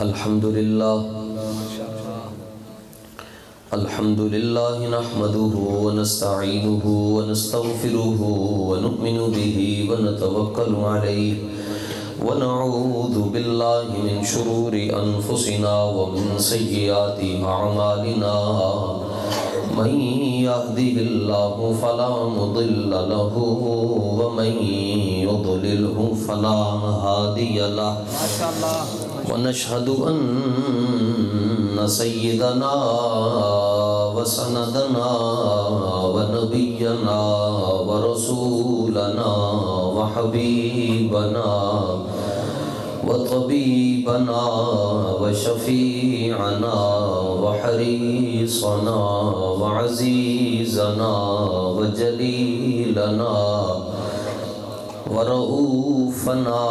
الحمدللہ نحمده ونستعینه ونستغفره ونؤمن به ونتوکل علیہ ونعوذ باللہ من شرور انفسنا ومن سیئات اعمالنا من يهده الله فلا مضل له ومن يضلله فلا هادي له ونشهد أن سيدنا وسندنا ونبينا ورسولنا وحبيبنا وطبيبنا وشفيعنا وحريصنا وعزيزنا وجليلنا ورؤوفنا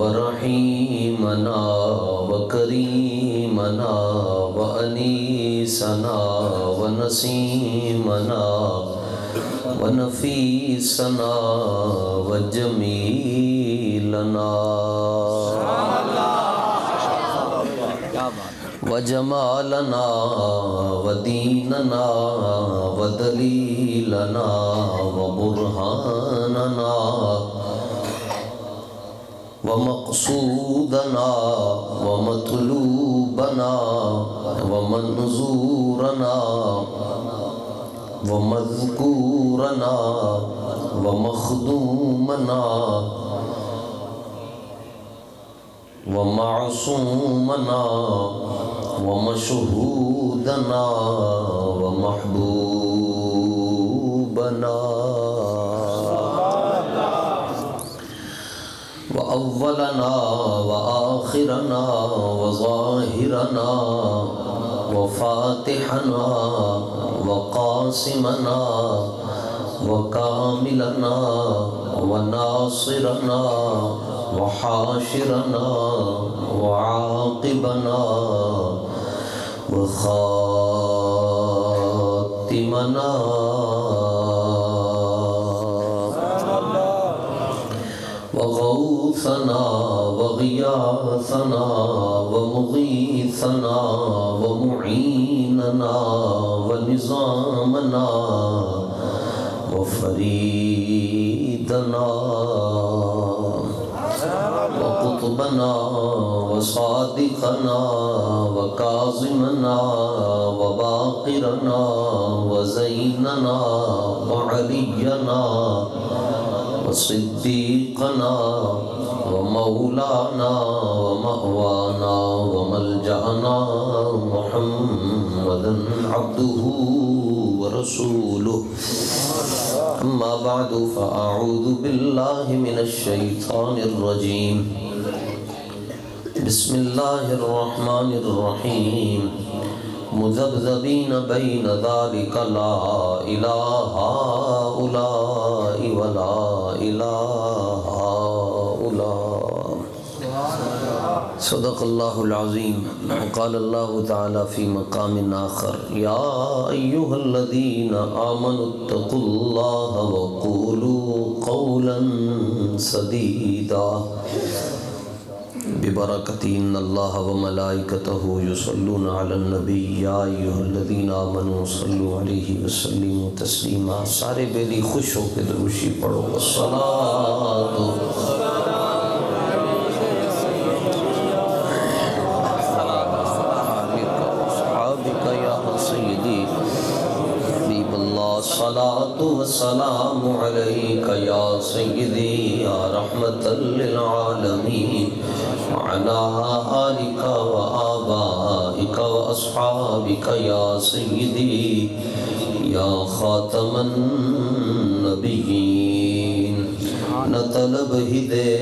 ورحيمنا وكريمنا وأنيسنا ونسيمنا ونفيسنا وجميلنا وجمالنا وديننا ودليلنا وبرهاننا ومقصودنا ومطلوبنا ومنظورنا ومذكورنا ومخدومنا ومعصومنا ومشهودنا ومحبوبنا وأولنا وآخرنا وظاهرنا وفاتحنا وقاسمنا وكاملنا وناصرنا وحاشرنا وعاقبنا وخاتمنا وغوثنا وغياثنا ومغيثنا ومعيننا ونظامنا وفريدنا وقطبنا وصادقنا وكاظمنا وباقرنا وزيننا وعلينا وصديقنا ومولانا ومأوانا وملجأنا محمدا عبده ورسوله أما بعد فأعوذ بالله من الشيطان الرجيم بسم الله الرحمن الرحيم مذبذبين بين ذلك لا إله هؤلاء ولا إله هؤلاء صدق الله العظيم. وقال الله تعالى في مقام آخر يا أيها الذين آمنوا اتقوا الله وقولوا قولا سديدا ببركة إن الله وملائكته يصلون على النبي يا أيها الذين آمنوا صلوا عليه وسلموا تسليما. سارے بیلی خوش ہو کے دروشی پڑھو. الصلاة الصلاة والسلام عليك يا سيدي يا رحمة للعالمين وعلى آلك وآبائك وأصحابك يا سيدي يا خاتم النبيين. نہ طلب ہی دے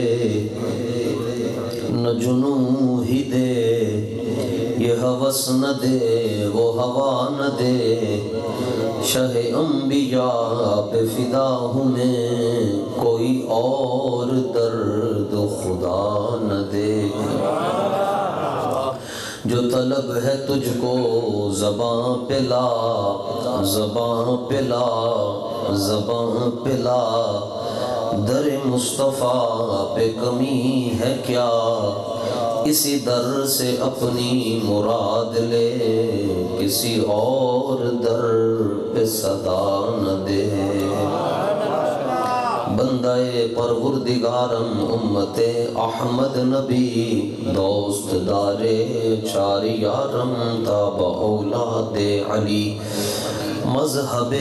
نہ جنو ہی دے یہ ہوس نہ دے وہ ہوا نہ دے شہ انبیاء پہ فدا ہوں میں کوئی اور درد خدا نہ دے. جو طلب ہے تجھ کو زباں پہ لا زباں پہ لا زباں پہ لا در مصطفیٰ پہ کمی ہے کیا اسی در سے اپنی مراد لے، کسی اور در پہ صدا نہ دے۔ بندہ پروردگارم امت احمد نبی، دوست دارے چار یارم تاب اولاد علی۔ مذہب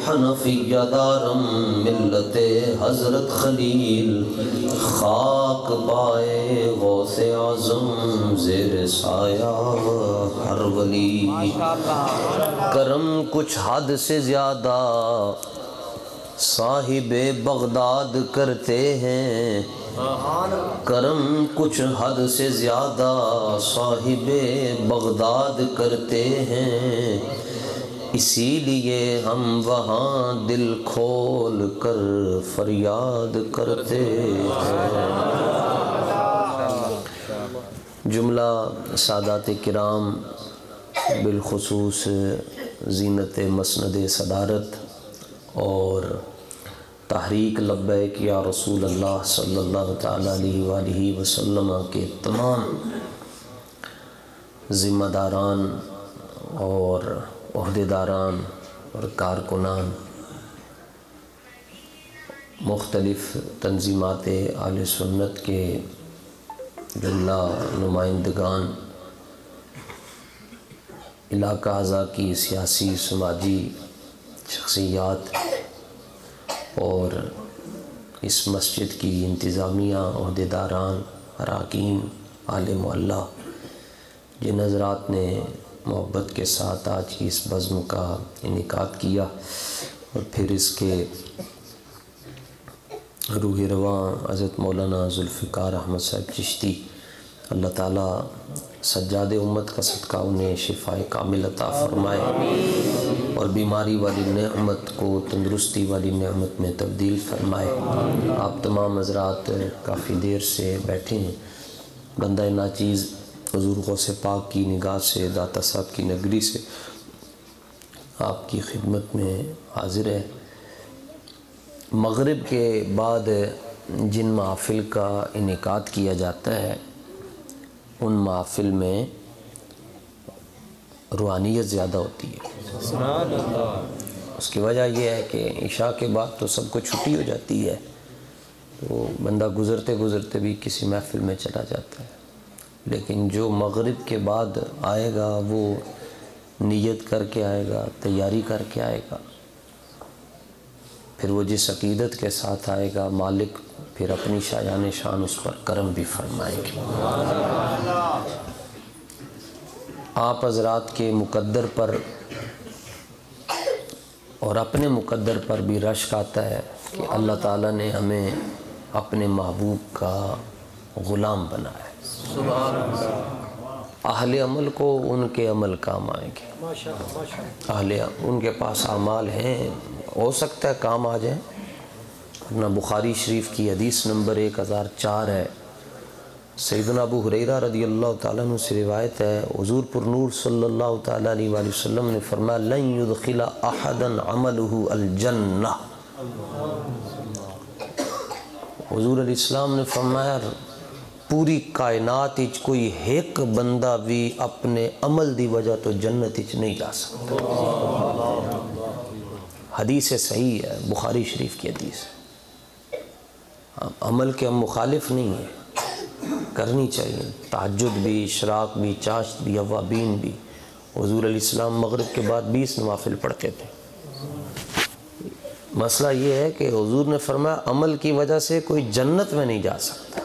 حنفیہ دارم ملت حضرت خلیل، خاک پائے غوث اعظم زیر سایہ ہر ولی۔ کرم کچھ حد سے زیادہ صاحب بغداد کرتے ہیں، کرم کچھ حد سے زیادہ صاحب بغداد کرتے ہیں، اسی لیے ہم وہاں دل کھول کر فریاد کرتے ہیں۔ جملہ سادات کرام بالخصوص زینت مسند صدارت اور تحریک لبیک یا رسول اللہ صلی اللہ تعالیٰ علیہ وآلہ وسلم کے تمام ذمہ داران اور عہدیداران اور کارکنان، مختلف تنظیمات اہل سنت کے جملہ نمائندگان، علاقہ اعضاء کی سیاسی سماجی شخصیات اور اس مسجد کی انتظامیہ، عہدیداران، اراکین، اہل محلہ، جن حضرات نے محبت کے ساتھ آج کی اس بزم کا انعقاد کیا اور پھر اس کے روح رواں حضرت مولانا ذوالفقار احمد صاحب چشتی، اللہ تعالیٰ سجاد امت کا صدقہ انہیں شفاء کامل عطا فرمائے اور بیماری والی نعمت کو تندرستی والی نعمت میں تبدیل فرمائے۔ آپ تمام حضرات کافی دیر سے بیٹھے ہیں، بندہ ناچیز حضور غوث پاک کی نگاہ سے، داتا صاحب کی نگری سے آپ کی خدمت میں حاضر ہے۔ مغرب کے بعد جن محافل کا انعقاد کیا جاتا ہے ان محافل میں روحانیت زیادہ ہوتی ہے۔ سبحان اللہ۔ اس کی وجہ یہ ہے کہ عشاء کے بعد تو سب کو چھٹی ہو جاتی ہے، تو بندہ گزرتے گزرتے بھی کسی محفل میں چلا جاتا ہے، لیکن جو مغرب کے بعد آئے گا وہ نیت کر کے آئے گا، تیاری کر کے آئے گا، پھر وہ جس عقیدت کے ساتھ آئے گا مالک پھر اپنی شایان شان اس پر کرم بھی فرمائیں گے۔ آپ حضرات کے مقدر پر اور اپنے مقدر پر بھی رشک آتا ہے کہ اللہ تعالیٰ نے ہمیں اپنے محبوب کا غلام بنایا ہے۔ اہل عمل کو ان کے عمل کام آئیں گے، ان کے پاس اعمال ہیں، ہو سکتا ہے کام آ جائیں، ورنہ بخاری شریف کی حدیث نمبر 1004 ہے، سیدنا ابو ہریرہ رضی اللہ تعالیٰ عنہ سے روایت ہے، حضور پر نور صلی اللہ تعالیٰ علیہ وآلہ وسلم نے فرمایا لن يدخل احدا عمله الجنہ۔ حضور علیہ السلام نے فرمایا پوری کائنات اچ کوئی ایک بندہ بھی اپنے عمل دی وجہ تو جنت اچ نہیں جا سکتا۔ حدیث صحیح ہے، بخاری شریف کی حدیث ہے۔ عمل کے ہم مخالف نہیں ہیں، کرنی چاہیے، تہجد بھی، اشراق بھی، چاشت بھی، اوابین بھی۔ حضور علیہ السلام مغرب کے بعد 20 نوافل پڑھتے تھے۔ مسئلہ یہ ہے کہ حضور نے فرمایا عمل کی وجہ سے کوئی جنت میں نہیں جا سکتا،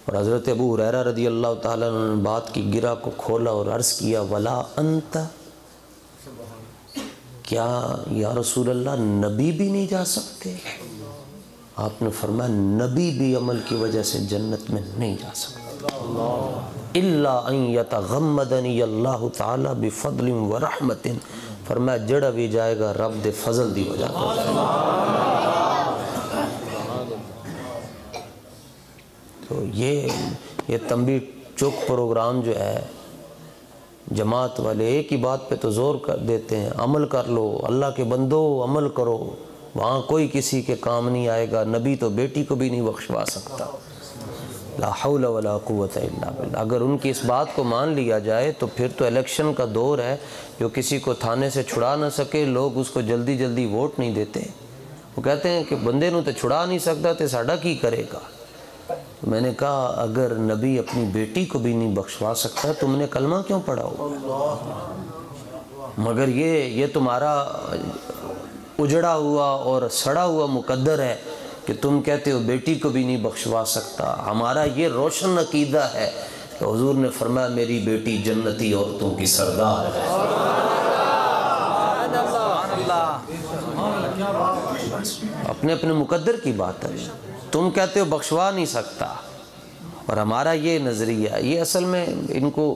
اور حضرت ابو ہریرہ رضی اللہ تعالیٰ عنہ نے بات کی گرہ کو کھولا اور عرض کیا ولا انت، کیا یا رسول اللہ نبی بھی نہیں جا سکتے؟ آپ نے فرمایا نبی بھی عمل کی وجہ سے جنت میں نہیں جا سکتا، الا ان یتغمدنی اللہ تعالی بفضل ورحمت، فرمایا جڑا بھی جائے گا رب دے فضل دی وجہ تو یہ تنبیہ چوک پروگرام جو ہے جماعت والے ایک ہی بات پہ تو زور کر دیتے ہیں، عمل کر لو، اللہ کے بندو عمل کرو، وہاں کوئی کسی کے کام نہیں آئے گا، نبی تو بیٹی کو بھی نہیں بخشوا سکتا، لا حول ولا قوت الا باللہ۔ اگر ان کی اس بات کو مان لیا جائے تو پھر تو الیکشن کا دور ہے، جو کسی کو تھانے سے چھڑا نہ سکے لوگ اس کو جلدی جلدی ووٹ نہیں دیتے۔ وہ کہتے ہیں کہ بندے نو تو چھڑا نہیں سکتا تے ساڈا کی کرے گا۔ میں نے کہا اگر نبی اپنی بیٹی کو بھی نہیں بخشوا سکتا تم نے کلمہ کیوں پڑھا ہو؟ مگر یہ تمہارا اجڑا ہوا اور سڑا ہوا مقدر ہے کہ تم کہتے ہو بیٹی کو بھی نہیں بخشوا سکتا۔ ہمارا یہ روشن عقیدہ ہے کہ حضور نے فرمایا میری بیٹی جنتی عورتوں کی سردار ہے۔ اپنے اپنے مقدر کی بات ہے، تم کہتے ہو بخشوا نہیں سکتا، اور ہمارا یہ نظریہ ہے۔ یہ اصل میں ان کو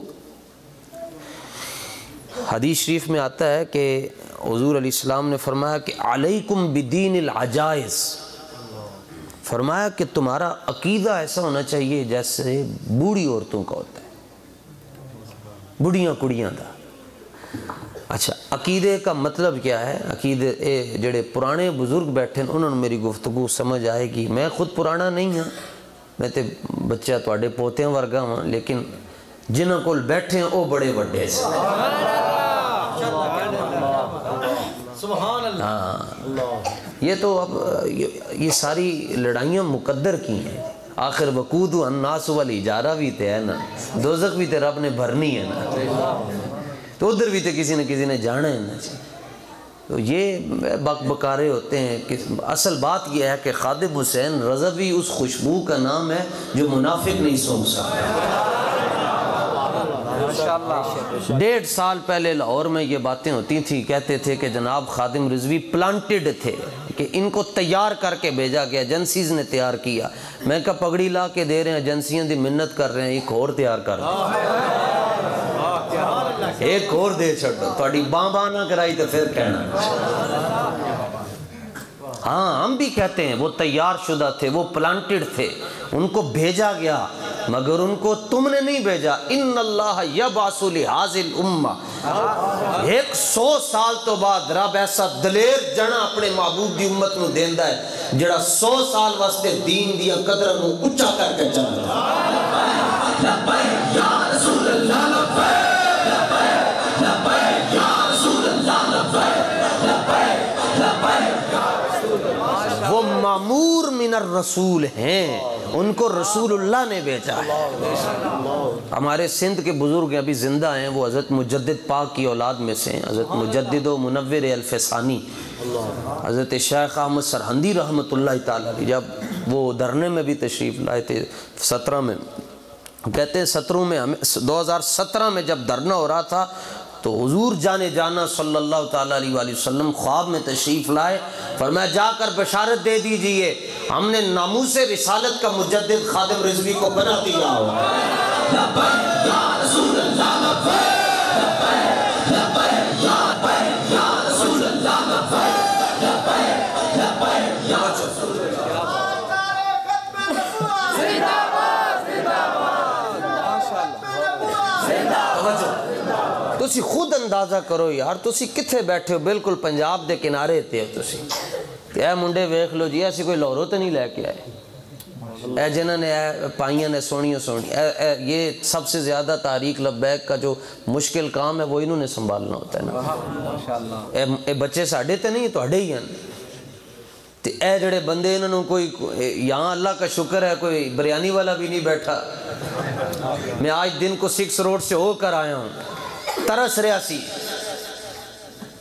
حدیث شریف میں آتا ہے کہ حضور علیہ السلام نے فرمایا کہ علیکم بدین العجائز، فرمایا کہ تمہارا عقیدہ ایسا ہونا چاہیے جیسے بوڑھی عورتوں کا ہوتا ہے، بڑھیاں کڑیاں دا۔ اچھا عقیدے کا مطلب کیا ہے؟ عقیدے جڑے پرانے بزرگ بیٹھے ہیں انہوں نے میری گفتگو سمجھ آئے گی۔ میں خود پرانا نہیں ہاں، میں تے بچہ تواڈے پوتیاں ورگا ہاں، لیکن جنہاں کول بیٹھے ہیں وہ بڑے بڑے سے۔ ہاں یہ تو اب یہ ساری لڑائیاں مقدر کی ہیں۔ آخر وقود الناس والاجارہ بھی تے ہے نا، دوزخ بھی تے رب نے بھرنی ہے نا، تو ادھر بھی تے کسی نے جانا ہے نا۔ تو یہ بک بکارے ہوتے ہیں کہ اصل بات یہ ہے کہ خادم حسین رضوی اس خوشبو کا نام ہے جو منافق نہیں سونگ سکتا۔ 1.5 سال پہلے لاہور میں یہ باتیں ہوتی تھیں، کہتے تھے کہ جناب خادم رضوی پلانٹڈ تھے، کہ ان کو تیار کر کے بھیجا گیا، ایجنسیز نے تیار کیا۔ میں کہا پگڑی لا کے دے رہے ہیں، ایجنسیاں دی منت کر رہے ہیں، ایک اور تیار کر دیں، ایک اور دے چھڑو، تھوڑی باں نہ کرائی تو پھر کہنا۔ ہاں ہم بھی کہتے ہیں وہ تیار شدہ تھے، وہ پلانٹڈ تھے، ان کو بھیجا گیا، مگر ان کو تم نے نہیں بھیجا۔ ان اللہ یبعث لہذہ الامہ، 100 سال تو بعد رب ایسا دلیر جنا اپنے محبوب دی امت نو دیندا ہے جڑا 100 سال واسطے دین دیا قدرہ نو اچھا کر کے چلدا ہے۔ لبیک یا رسول اللہ، لبیک لبیک لبیک یا رسول اللہ، لبیک لبیک لبیک یا رسول اللہ۔ وہ مامور من الرسول ہیں، ان کو رسول اللہ نے بھیجا ہے۔ ہمارے سندھ کے بزرگ ابھی زندہ ہیں، وہ حضرت مجدد پاک کی اولاد میں سے ہیں، حضرت مجدد و منور الفسانی، حضرت شیخ احمد سرہندی رحمۃ اللہ تعالیٰ علیہ، جب وہ دھرنے میں بھی تشریف لائے تھے 17 میں، کہتے ہیں 2017 میں جب دھرنا ہو رہا تھا تو حضور جانے جانا صلی اللہ تعالیٰ علیہ وآلہ وسلم خواب میں تشریف لائے، فرمایا جا کر بشارت دے دیجئے ہم نے ناموس رسالت کا مجدد خادم رضوی کو بنا دیا ہو۔ لبیک یا رسول اللہ، لبیک لبیک لبیک لبیک یا رسول اللہ، لبیک لبیک لبیک یا رسول اللہ۔ تسی خود اندازہ کرو یار، تسی کتھے بیٹھے ہو؟ بالکل پنجاب دے کنارے تے ہو تسی۔ اے منڈے ویکھ لو جی، ایسی کوئی لاہوروں تے نہیں لے کے آئے، اے جنہاں نے پائیاں نے سونی یہ سب سے زیادہ تحریک لبیک کا جو مشکل کام ہے وہ انہوں نے سنبھالنا ہوتا ہے نا۔ اے بچے ساڑھے تے نہیں توڑے ہی ہیں، تے اے جڑے بندے انہوں کوئی یہاں اللہ کا شکر ہے کوئی بریانی والا بھی نہیں بیٹھا۔ میں آج دن کو 6 روڈ سے ہو کر آیا ہوں، ترس رہا سی،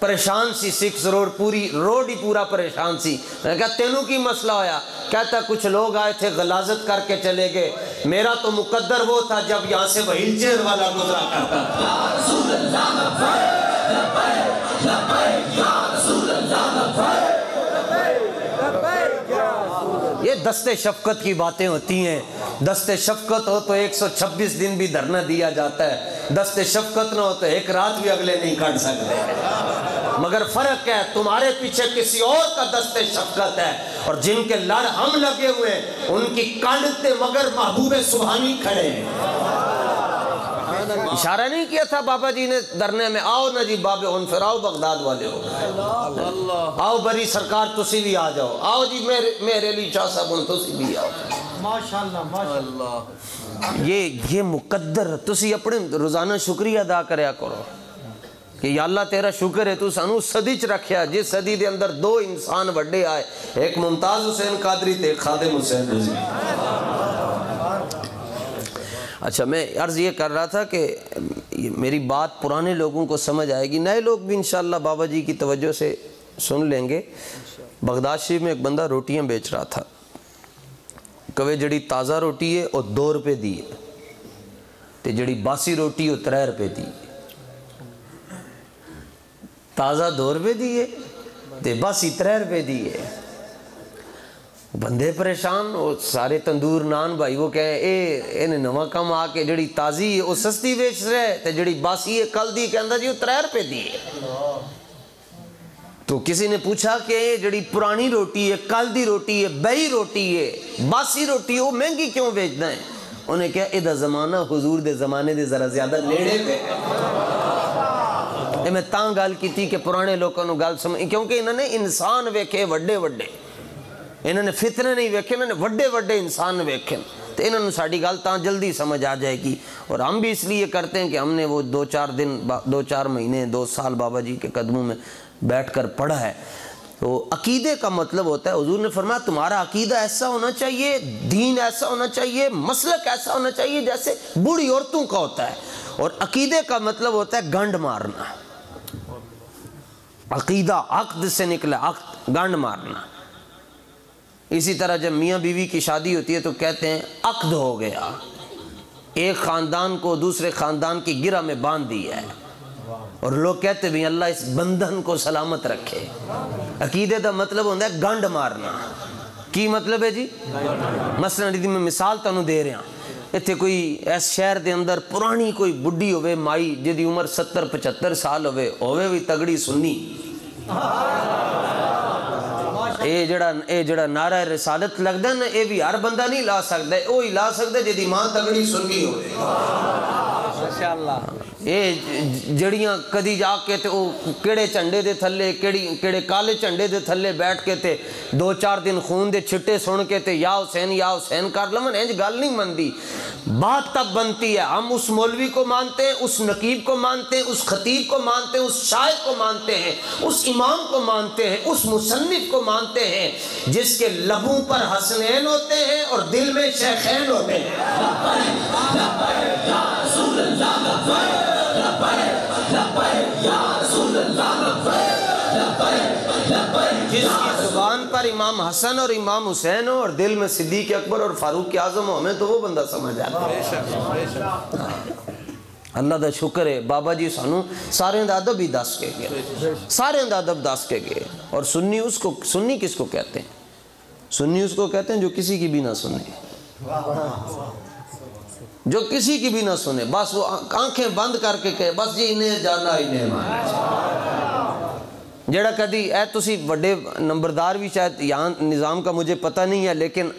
پریشان سی، 6 روڈ پوری روڈ ہی پورا پریشان سی۔ میں نے کہا تینوں کی مسئلہ ہویا؟ کہتا کچھ لوگ آئے تھے غلاظت کر کے چلے گئے، میرا تو مقدر وہ تھا جب یہاں سے وہیل چیئر والا گزرا کرتا تھا۔ یا رسول اللہ لبیک لبیک لبیک یا رسول اللہ لبیک لبیک یا رسول اللہ۔ یہ دست شفقت کی باتیں ہوتی ہیں۔ دست شفقت ہو تو 126 دن بھی دھرنا دیا جاتا ہے، دست شفقت نہ ہو تو 1 رات بھی اگلے نہیں کٹ سکتے۔ مگر فرق ہے تمہارے پیچھے کسی اور کا دست شفقت ہے، اور جن کے لڑ ہم لگے ہوئے ان کی کانڈتے مگر محبوب سبحانی کھڑے ہیں۔ اشارہ نہیں کیا تھا بابا جی نے دھرنے میں، آؤ نا جی بابے ان پھر آؤ بغداد والے ہو، آؤ بری سرکار تسی بھی آ جاؤ، آؤ جی میرے علی شاہ صاحب ان تسی بھی آؤ. ماشاءاللہ ماشاءاللہ. یہ مقدر تسی اپنے روزانہ شکریہ ادا کریا کرو کہ یا اللہ تیرا شکر ہے تو سانو صدی چ رکھیا، جس صدی دے اندر دو انسان بڑے آئے، ایک ممتاز حسین قادری تے ایک خادم حسین رضوی. اچھا میں عرض یہ کر رہا تھا کہ میری بات پرانے لوگوں کو سمجھ آئے گی، نئے لوگ بھی انشاءاللہ بابا جی کی توجہ سے سن لیں گے. بغداد شریف میں ایک بندہ روٹیاں بیچ رہا تھا، کہوے جڑی تازہ روٹی ہے وہ 2 روپے دی ہے تے جڑی باسی روٹی وہ 3 روپے دی ہے. تازہ 2 روپے دی ہے تے باسی 3 روپے دی ہے. بندے پریشان، وہ سارے تندور نان بھائی وہ کہیں انہیں نواں کم آ کے جڑی تازی ہے وہ سستی بیچ رہے تے جڑی باسی ہے کل دی کہ اندر جی وہ 3 روپے دی ہے. تو کسی نے پوچھا کہ جڑی پرانی روٹی ہے، کل دی روٹی ہے، بئی روٹی ہے، باسی روٹی ہے، وہ مہنگی کیوں بیچنا ہے؟ انہیں کہا ادھا زمانہ حضور دے زمانے دے ذرا زیادہ نیڑے پہ. میں تاں گال کی تھی کہ پرانے لوگوں نے گال سمجھ، کیونکہ انہوں نے انسان ویکھے وڈے وڈے، انہوں نے فتنے نہیں ویکھے، انہوں نے وڈے وڈے انسان ویکھے، تو انہوں نے ساڑھی گال تاں جلدی سمجھ آ جائے گی. اور ہم بھی اس لیے کرتے ہیں کہ ہم نے وہ 2-4 دن 2-4 مہینے 2 سال بابا جی کے قدموں میں بیٹھ کر پڑھا ہے. تو عقیدے کا مطلب ہوتا ہے، حضور نے فرمایا تمہارا عقیدہ ایسا ہونا چاہیے، دین ایسا ہونا چاہیے، مسلک ایسا ہونا چاہیے جیسے بوڑھی عورتوں کا ہوتا ہے. اور عقیدے کا مطلب ہوتا ہے گنڈ مارنا. عقیدہ عقد سے نکلا، عقد گنڈ مارنا. اسی طرح جب میاں بیوی کی شادی ہوتی ہے تو کہتے ہیں عقد ہو گیا، ایک خاندان کو دوسرے خاندان کی گرہ میں باندھ دیا ہے. اور لوگ کہتے بھی اللہ اس بندھن کو سلامت رکھے. عقیدے دا مطلب ہوتا ہے گنڈ مارنا. کی مطلب ہے جی؟ مثلا میں مثال تانوں دے رہا ہوں، اتنے کوئی اس شہر دے اندر پرانی کوئی بڈھی ہوئے مائی جدی عمر 70-75 سال ہوئے بھی تگڑی سنی، اے جڑا نعرہ رسالت لگتا ہے نا، اے بھی ہر بندہ نہیں لا سکتا، وہ ہی لا سکتا جدی ماں تگڑی سنی ہوئے. ماشاءاللہ. اے جڑیاں کدی جا کے تے او کیڑے جھنڈے دے تھلے کیڑے کالے جھنڈے دے تھلے بیٹھ کے تے 2-4 دن خون دے چھٹے سن کے تے یا حسین کر لمن، انج گل نہیں مندی. بات تب بنتی ہے ہم اس مولوی کو مانتے ہیں، اس نقیب کو مانتے ہیں، اس خطیب کو مانتے ہیں، اس شاعر کو مانتے ہیں، اس امام کو مانتے ہیں، اس مصنف کو مانتے ہیں جس کے لبوں پر حسنین ہوتے ہیں اور دل میں شیخین ہوتے ہیں. جس کی زبان پر امام حسن اور امام حسین ہو اور دل میں صدیق اکبر اور فاروق اعظم ہو، ہمیں تو وہ بندہ سمجھ آتا ہے. اللہ دا شکر ہے بابا جی سانو سارے دا ادب ہی دس کے گئے، سارے دا ادب دس کے گئے. اور سنی کس کو کہتے ہیں؟ سنی اس کو کہتے ہیں جو کسی کی بھی نہ سنے، جو کسی کی بھی نہ سنے، بس وہ آنکھیں بند کر کے کہے بس جی انہیں جانا انہیں مانا. جڑا کدی اے تسی وڈے نمبردار بھی شاید یہاں نظام کا مجھے پتہ نہیں ہے، لیکن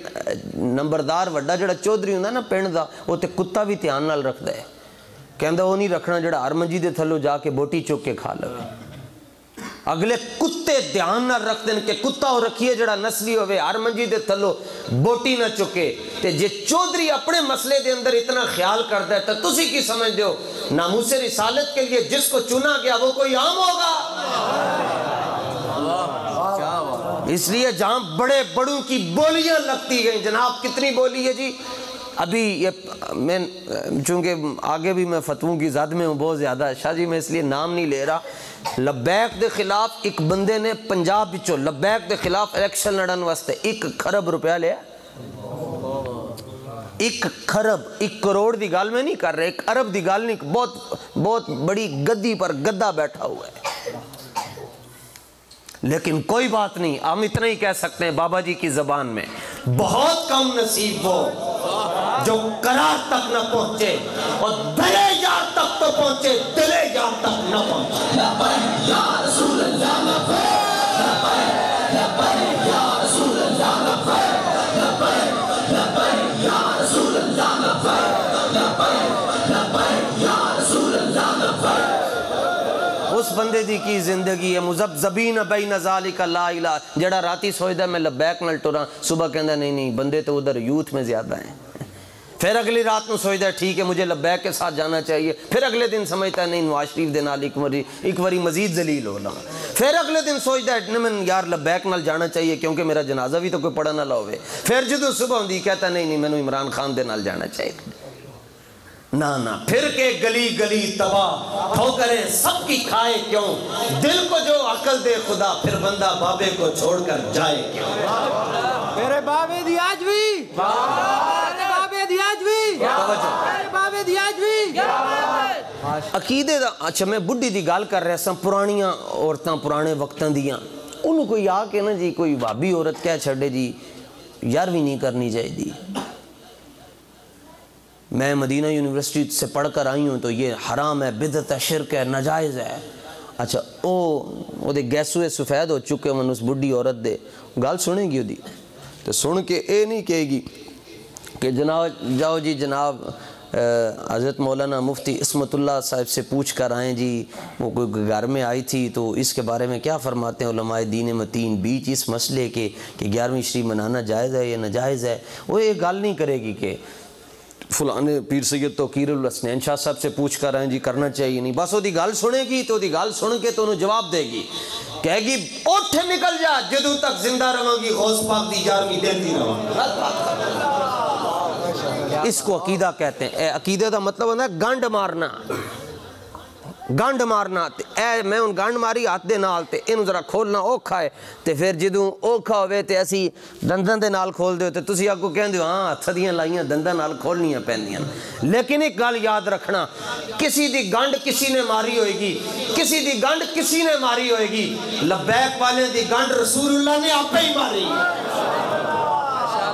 نمبردار وڈا جڑا چودھری ہوندا نا پنڈ دا، وہ تے کتا بھی دھیان نال رکھدا ہے. کہندا وہ نہیں رکھنا جڑا ہر منجی دے تھلو جا کے بوٹی چک کے کھا لے. اگلے کتے دھیان نہ رکھ دیں کہ کتا ہو رکھیے جڑا نسلی ہوئے ہر منجی دے تھلو بوٹی نہ چکے. تے جے چودھری اپنے مسئلے دے اندر اتنا خیال کرتا ہے تو تسی کی سمجھ دیو ناموس رسالت کے لیے جس کو چنا گیا وہ کوئی عام ہوگا؟ اس لیے جہاں بڑے بڑوں کی بولیاں لگتی گئیں، جناب کتنی بولی ہے جی. ابھی یہ میں چونکہ آگے بھی میں فتووں کی زد میں ہوں بہت زیادہ شاہ جی، میں اس لیے نام نہیں لے رہا. لبیک دے خلاف ایک بندے نے پنجاب بچو لبیک دے خلاف الیکشن لڑن واسطے 1 کھرب روپیہ لیا. 1 کھرب 1 کروڑ دی گال میں نہیں کر رہے، 1 ارب دی گال نہیں، بہت بڑی گدی پر گدہ بیٹھا ہوا ہے. لیکن کوئی بات نہیں، ہم اتنا ہی کہہ سکتے ہیں بابا جی کی زبان میں، بہت کم نصیب وہ جو قرار تک نہ پہنچے اور دلے یار تک تو پہنچے، دلے یار تک نہ پہنچے. یا رسول اللہ لبیک لبیک یا رسول اللہ لبیک لبیک لبیک یا رسول اللہ لبیک لبیک لبیک یا بندے دی کی زندگی ہے مذبذبین بین ذالک لا الہ، جڑا راتی سوچدا میں لبیک نال ٹراں، صبح کہندا نہیں بندے تو ادھر یوتھ میں زیادہ ہیں، پھر اگلی رات نو سوچدا ہے ٹھیک ہے مجھے لبیک کے ساتھ جانا چاہیے، پھر اگلے دن سمجھتا ہے نہیں نواز شریف دے نال ایک واری مزید ذلیل ہو لوں، پھر اگلے دن سوچدا ہے میں یار لبیک نال جانا چاہیے کیونکہ میرا جنازہ بھی تو کوئی پڑھا نہ ہوے، پھر جدوں صبح ہوندی کہتا نہیں مینوں عمران خان دے نال جانا چاہیے، نہ پھر کے گلی گلی تباہ ٹھوکریں سب کی کھائے کیوں، دل کو جو عقل دے خدا پھر بندہ بابے کو چھوڑ کر جائے کیوں۔ میرے بابے دی آج بھی، میرے بابے دی آج بھی، میرے بابے دی آج بھی۔ عقیدے دا اچھا میں بڈھی دی گال کر رہا سا، پرانیاں عورتاں پرانے وقتاں دیاں، انہوں کوئی آ کے نا جی کوئی بھابی عورت کہہ چھڑے جی یارویں نہیں کرنی چاہیے دی، میں مدینہ یونیورسٹی سے پڑھ کر آئی ہوں تو یہ حرام ہے، بدعت ہے، شرک ہے، ناجائز ہے۔ اچھا او دے گیسوے سفید ہو چکے من اس بڈھی عورت دے گال سنے گی دی تو سن کے اے نہیں کہے گی کہ جناب جاؤ جی جناب حضرت مولانا مفتی عصمت اللہ صاحب سے پوچھ کر آئیں جی، وہ کوئی گھر میں آئی تھی تو اس کے بارے میں کیا فرماتے ہیں علماء دین متین بیچ اس مسئلے کے کہ 11ویں شریف منانا جائز ہے یا ناجائز ہے، وہ یہ گال نہیں کرے گی کہ فلانے پیر سید توقیر الحسنین شاہ صاحب سے پوچھ کر آئیں جی کرنا چاہیے نہیں، بس وہ دی گال سنے گی تو دی گال سن کے تو انہوں جواب دے گی، کہے گی اٹھ نکل جا جدوں تک زندہ رہوں گی غوث پاک دی 11ویں دیتی رہوں۔ اس کو عقیدہ کہتے ہیں، عقیدہ دا مطلب ہوتا ہے گانڈ مارنا، گانڈ مارنا، اے میں ان گانڈ ماری ہاتھ دے نال تے انہوں ذرا کھولنا اوکھا ہے تے پھر جدوں اوکھا ہوئے تے اسی دندن دے نال کھول دیو تے تسی آپ کو کہن دیو ہاں ہتھ دیاں لائیاں دندن نال کھولنیاں پہندیاں، لیکن ایک گل یاد رکھنا کسی دی گانڈ کسی نے ماری ہوئے گی، کسی دی گانڈ کسی نے ماری ہوئے گی، لبیک والے دی گانڈ رسول اللہ نے آپ ہی ماری،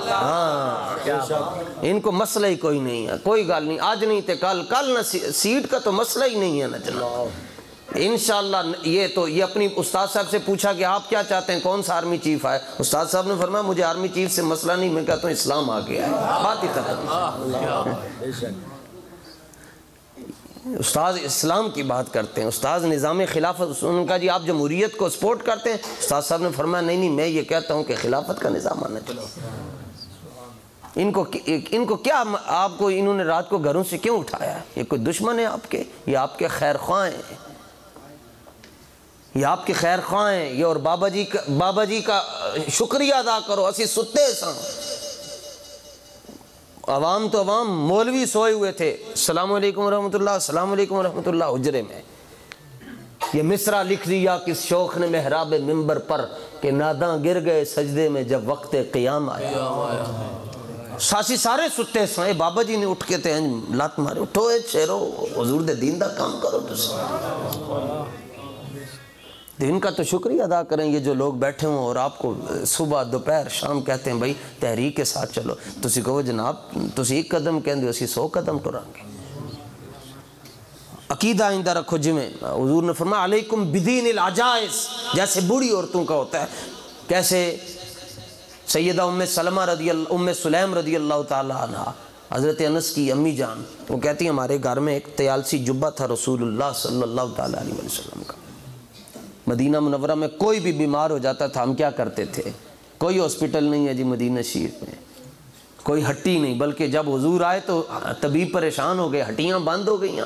ہاں ان کو مسئلہ ہی کوئی نہیں ہے، کوئی گل نہیں، آج نہیں تے کل نہ سیٹ کا تو مسئلہ ہی نہیں ہے نا جناب، انشاءاللہ یہ اپنی استاد صاحب سے پوچھا کہ آپ کیا چاہتے ہیں کون سا آرمی چیف آئے، استاد صاحب نے فرمایا مجھے آرمی چیف سے مسئلہ نہیں، میں کہتا ہوں اسلام آ گیا ہے، بات ہی ختم۔ استاد اسلام کی بات کرتے ہیں، استاد نظام خلافت، انہوں نے کہا جی آپ جمہوریت کو سپورٹ کرتے ہیں، استاد صاحب نے فرمایا نہیں میں یہ کہتا ہوں کہ خلافت کا نظام آنا چاہیے۔ ان کو کیا آپ کو انہوں نے رات کو گھروں سے کیوں اٹھایا ہے؟ یہ کوئی دشمن ہے آپ کے؟ یہ آپ کے خیر خواہ ہیں، یہ آپ کے خیر خواہ ہیں، یہ اور بابا جی کا شکریہ ادا کرو، اسی ستے ساں عوام تو عوام، مولوی سوئے ہوئے تھے السلام علیکم ورحمۃ اللہ السلام علیکم ورحمۃ اللہ حجرے میں، یہ مصرع لکھ دیا کس شوخ نے محراب منبر پر کہ ناداں گر گئے سجدے میں جب وقت قیام آیا، ساسی سارے ستے سائیں، بابا جی نے اٹھ کے تے لات مارے، اٹھو اے چھیرو حضور دے دین دا کام کرو تسی، دین کا تو شکریہ ادا کریں، یہ جو لوگ بیٹھے ہوں اور آپ کو صبح دوپہر شام کہتے ہیں بھائی تحریک کے ساتھ چلو، تسی کہو جناب تسی ایک قدم کہندے اسی 100 قدم ٹران گے۔ عقیدہ آئندہ رکھو، جمیں حضور نے فرمایا علیکم بدین العجائز، جیسے بوڑھی عورتوں کا ہوتا ہے، کیسے سیدہ ام سلیم رضی اللہ تعالیٰ عنہ حضرت انس کی امی جان، وہ کہتی ہیں ہمارے گھر میں ایک تیالسی جبہ تھا رسول اللہ صلی اللہ تعالیٰ علیہ وسلم کا، مدینہ منورہ میں کوئی بھی بیمار ہو جاتا تھا ہم کیا کرتے تھے، کوئی ہاسپٹل نہیں ہے جی مدینہ شریف میں، کوئی ہٹی نہیں، بلکہ جب حضور آئے تو طبیب پریشان ہو گئے، ہٹیاں بند ہو گئیاں،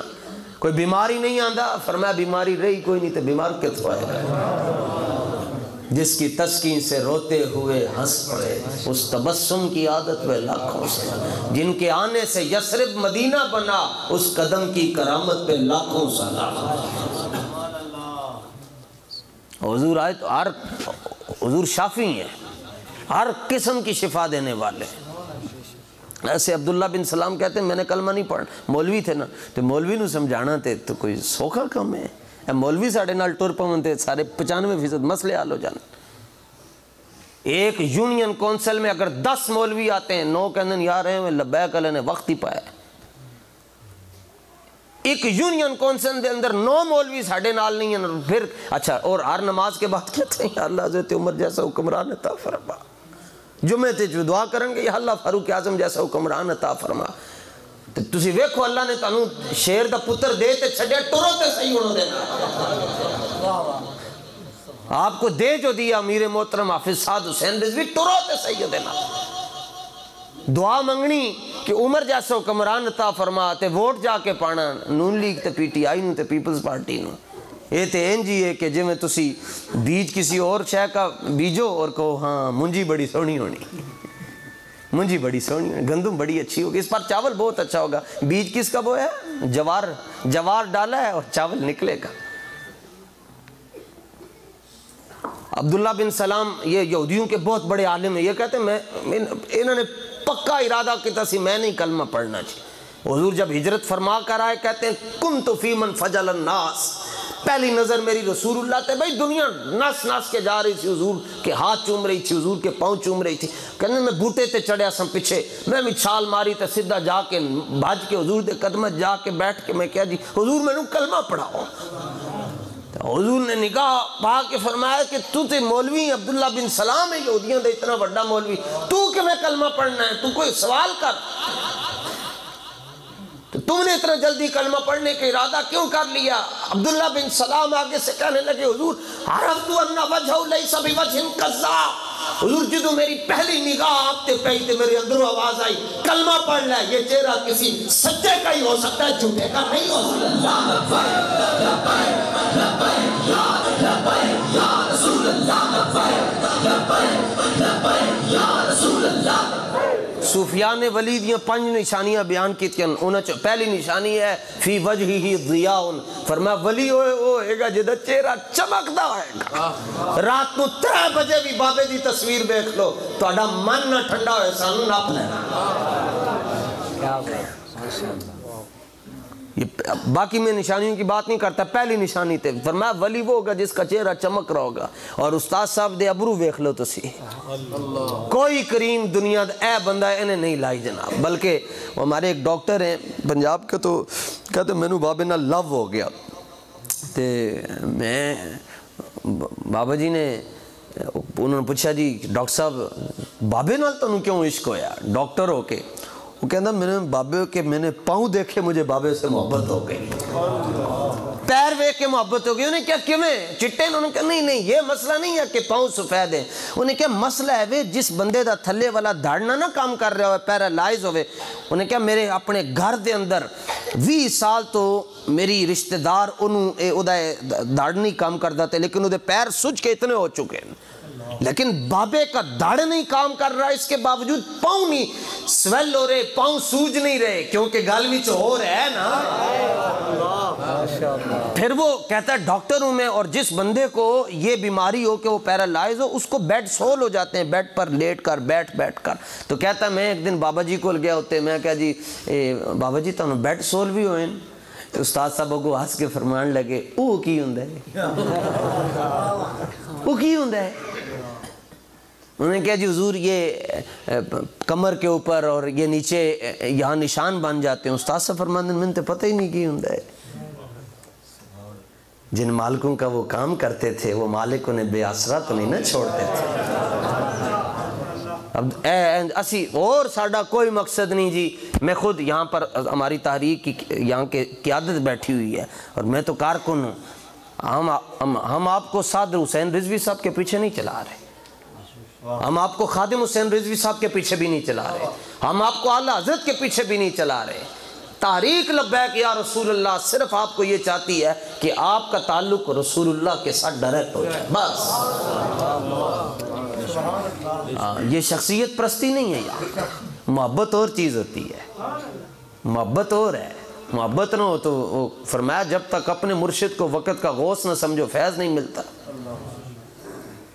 کوئی بیماری نہیں آندا، فرمایا بیماری رہی کوئی نہیں تو بیمار کتوں آئے گا، جس کی تسکین سے روتے ہوئے ہنس پڑے، اس تبسم کی عادت میں لاکھوں سے، جن کے آنے سے یثرب مدینہ بنا، اس قدم کی کرامت پہ لاکھوں سلام۔ حضور آئے تو حضور شافی ہیں، ہر قسم کی شفا دینے والے۔ ایسے عبداللہ بن سلام کہتے ہیں میں نے کلمہ نہیں پڑھنا، مولوی تھے نا تو مولوی نو سمجھانا تے تو کوئی سوکھا کم ہے، مولوی ساڑھے نال ٹور پاؤں سارے 95% مسئلے حل ہو جانے۔ ایک یونین کونسل میں اگر 10 مولوی آتے ہیں 9 کہندے ہیں یار ہیں لبیک علیہ نے وقت ہی پایا، ایک یونین کونسل دے اندر 9 مولوی ساڑھے نال نہیں ہیں، پھر اچھا اور ہر نماز کے بعد کہتے ہیں یا اللہ حضرت عمر جیسا حکمران عطا فرما، جمعے تے جو دعا کریں گے یا اللہ فاروق اعظم جیسا حکمران عطا فرما، تے تسی ویکھو اللہ نے تانوں شیر دا پتر دے تے چھڈیا ٹرو تے صحیح ہونا دینا. آپ کو دے جو دیا امیر محترم حافظ سعد حسین رضوی ٹرو تے صحیح ہو دینا. دعا منگنی کہ عمر جیسا حکمران عطا فرما تے ووٹ جا کے پانا نون لیگ تے پی ٹی آئی نو تے پیپلز پارٹی نو. یہ تے انجی ہے کہ جی میں تسی بیج کسی اور شے کا بیجو اور کہو ہاں منجی بڑی سونی ہونی, منجی بڑی سونی ہونی, گندم بڑی اچھی ہوگی, اس پر چاول بہت اچھا ہوگا. بیج کس کا وہ ہے؟ جوار ڈالا ہے اور چاول نکلے گا. عبداللہ بن سلام یہ یہودیوں کے بہت بڑے عالم ہیں, یہ کہتے ہیں انہوں نے پکا ارادہ کیا تھا میں نہیں کلمہ پڑھنا چاہیے. حضور جب ہجرت فرما کر آئے کہتے ہیں کنت فی من فجل الناس, پہلی نظر میری رسول اللہ تے. بھائی دنیا نس نس کے جا رہی تھی, حضور کے ہاتھ چوم رہی تھی, حضور کے پاؤں چوم رہی تھی. کہنے میں بوٹے تے چڑھیا سم پیچھے, میں بھی چھال ماری تے سیدھا جا کے بھج کے حضور دے قدمت جا کے بیٹھ کے میں کہا جی حضور میں نے کلمہ پڑھاؤ. حضور نے نگاہ پا کے فرمایا کہ تو تے مولوی عبداللہ بن سلام ہے یہودیاں دے اتنا بڑا مولوی, تو کہ میں کلمہ پڑھنا ہے, تو کوئی سوال کر. تو تم نے اتنا جلدی کلمہ پڑھنے کا ارادہ کیوں کر لیا؟ عبداللہ بن سلام آگے سے کہنے لگے حضور عرفت ان وجہہ لیس بوجہ کذاب. حضور جدو میری پہلی نگاہ آپ تے پہی تے میرے اندروں آواز آئی کلمہ پڑھ لے, یہ چہرہ کسی سچے کا ہی ہو سکتا ہے, جھوٹے کا نہیں ہو سکتا. سفیان ولی دیاں 5 نشانیاں بیان کی تھیں. پہلی نشانی ہے فی وجہہ ضیاء, فرمایا ولی ہوئے گا جدہ چہرہ چمکدا ہوئے گا. رات کو 3 بجے بھی بابے دی تصویر دیکھ لو تہاڈا من نہ ٹھنڈا ہوئے سانو نپ لینا. باقی میں نشانیوں کی بات نہیں کرتا, پہلی نشانی تے فرمایا ولی وہ ہوگا جس کا چہرہ چمک رہا ہوگا. اور استاد صاحب دے ابرو ویکھ لو تسی, کوئی کریم دنیا دا اے بندہ انہیں نہیں لائی جناب. بلکہ ہمارے ایک ڈاکٹر ہیں پنجاب کے, تو کہتے میں نو بابے نال لو ہو گیا. تے میں بابا جی نے انہوں نے پوچھا جی ڈاکٹر صاحب بابے نال تو کیوں عشق ہویا ڈاکٹر ہو کے؟ وہ کہنا میں نے بابے کے میں نے پاؤں دیکھے مجھے بابے سے محبت ہو گئی, پیر ویکھ کے محبت ہو گئی. انہیں کیا کیویں چٹے؟ انہوں نے کہا نہیں یہ مسئلہ نہیں ہے کہ پاؤں سفید ہیں. انہیں کیا مسئلہ ہے وہ جس بندے دا تھلے والا دھاڑنا نہ کام کر رہا ہوئے, پیرالائز ہوئے. انہیں کیا میرے اپنے گھر دے اندر 20 سال تو میری رشتہ دار انہوں دھاڑ نہیں کام کرتا تھے, لیکن انہوں دے پیر سج کے اتنے ہو چکے ہیں. لیکن بابے کا داڑھ نہیں کام کر رہا, اس کے باوجود پاؤں نہیں سویل ہو رہے, پاؤں سوج نہیں رہے, کیونکہ گال میں ہو رہا ہے نا. پھر وہ کہتا ہے ڈاکٹر ہوں میں, اور جس بندے کو یہ بیماری ہو کہ وہ پیرالائز ہو, اس کو بیڈ سول ہو جاتے ہیں, بیڈ پر لیٹ کر بیٹھ کر. تو کہتا ہے میں ایک دن بابا جی کو گیا ہوتے, میں کہا جی بابا جی تانوں بیڈ سول بھی ہوئے. تو استاد صاحب کو ہنس کے فرمان لگے وہ کی ہوندا ہے, وہ کی ہوندا ہے. انہوں نے کہا جی حضور یہ کمر کے اوپر اور یہ نیچے یہاں نشان بن جاتے ہیں. استاد صاحب فرماتے ہیں میں تو پتہ ہی نہیں کی ہوندا ہے. جن مالکوں کا وہ کام کرتے تھے وہ مالک انہیں بے آسرا تو نہیں نہ چھوڑتے تھے. اب اسی اور ساڑھا کوئی مقصد نہیں جی. میں خود یہاں پر ہماری تحریک کی یہاں کے قیادت بیٹھی ہوئی ہے اور میں تو کارکن ہوں. ہم آپ کو صادر حسین رضوی صاحب کے پیچھے نہیں چلا رہے, ہم آپ کو خادم حسین رضوی صاحب کے پیچھے بھی نہیں چلا رہے, ہم آپ کو اعلیٰ حضرت کے پیچھے بھی نہیں چلا رہے. تحریک لبیک یا رسول اللہ صرف آپ کو یہ چاہتی ہے کہ آپ کا تعلق رسول اللہ کے ساتھ ڈائریکٹ ہو جائے بس. یہ شخصیت پرستی نہیں ہے یار, محبت اور چیز ہوتی ہے, محبت اور ہے. محبت نہ ہو تو وہ فرمایا جب تک اپنے مرشد کو وقت کا غوث نہ سمجھو فیض نہیں ملتا.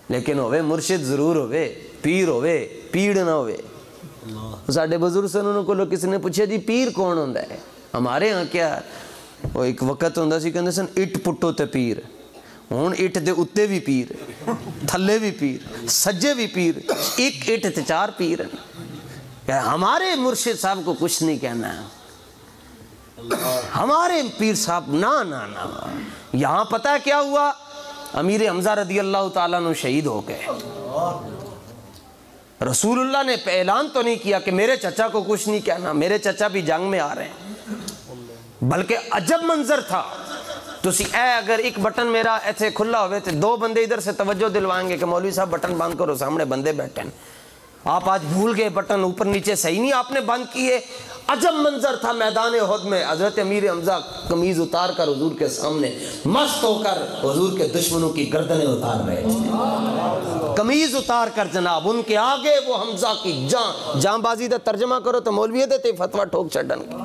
لیکن ہوئے مرشد ضرور ہوئے, پیر ہوئے, پیڑ نہ ہوئے. ساڑھے بزرگ سے انہوں کو لوگ کسی نے پوچھا جی پیر کون ہوندہ ہے؟ ہمارے ہاں کیا وہ ایک وقت ہوندہ سی کہندے سن اٹ پٹو تے پیر, ہون اٹ دے اتے بھی پیر, تھلے بھی پیر, سجے بھی پیر, ایک اٹ تے 4 پیر ہیں. ہمارے مرشد صاحب کو کچھ نہیں کہنا ہے, ہمارے پیر صاحب نا. یہاں پتہ کیا ہوا؟ امیر حمزہ رضی اللہ تعالیٰ عنہ شہید ہو گئے. رسول اللہ نے اعلان تو نہیں کیا کہ میرے چچا کو کچھ نہیں کہنا، میرے چچا بھی جنگ میں آ رہے ہیں، بلکہ عجب منظر تھا۔ تسی اے اگر ایک بٹن میرا ایسے کھلا ہوئے تھے، دو بندے ادھر سے توجہ دلوائیں گے کہ مولوی صاحب بٹن بند کرو، سامنے بندے بیٹھے ہیں، آپ آج بھول گئے بٹن اوپر نیچے صحیح نہیں آپ نے بند کیے۔ عجب منظر تھا میدان احد میں، حضرت امیر حمزہ قمیض اتار کر حضور کے سامنے مست ہو کر حضور کے دشمنوں کی گردنیں اتار رہے تھے، قمیض اتار کر جناب، ان کے آگے وہ حمزہ کی جان بازی دا ترجمہ کرو تو مولوی دے تے فتوہ ٹھوک چھڑن کے،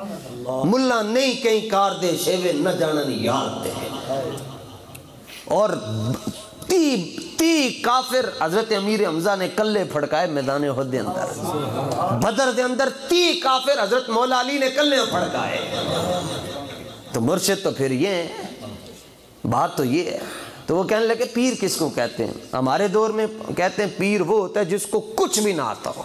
ملا نہیں کہیں کار دے شیوے نہ جانن یاد دے، اور تی کافر حضرت امیر حمزہ نے کلے پھڑکائے میدان احد دے اندر، بدر دے اندر 30 کافر حضرت مولا علی نے کلے پھڑکائے۔ تو مرشد تو پھر یہ ہے، بات تو یہ ہے۔ تو وہ کہنے لگے پیر کس کو کہتے ہیں؟ ہمارے دور میں کہتے ہیں پیر وہ ہوتا ہے جس کو کچھ بھی نہ آتا ہو،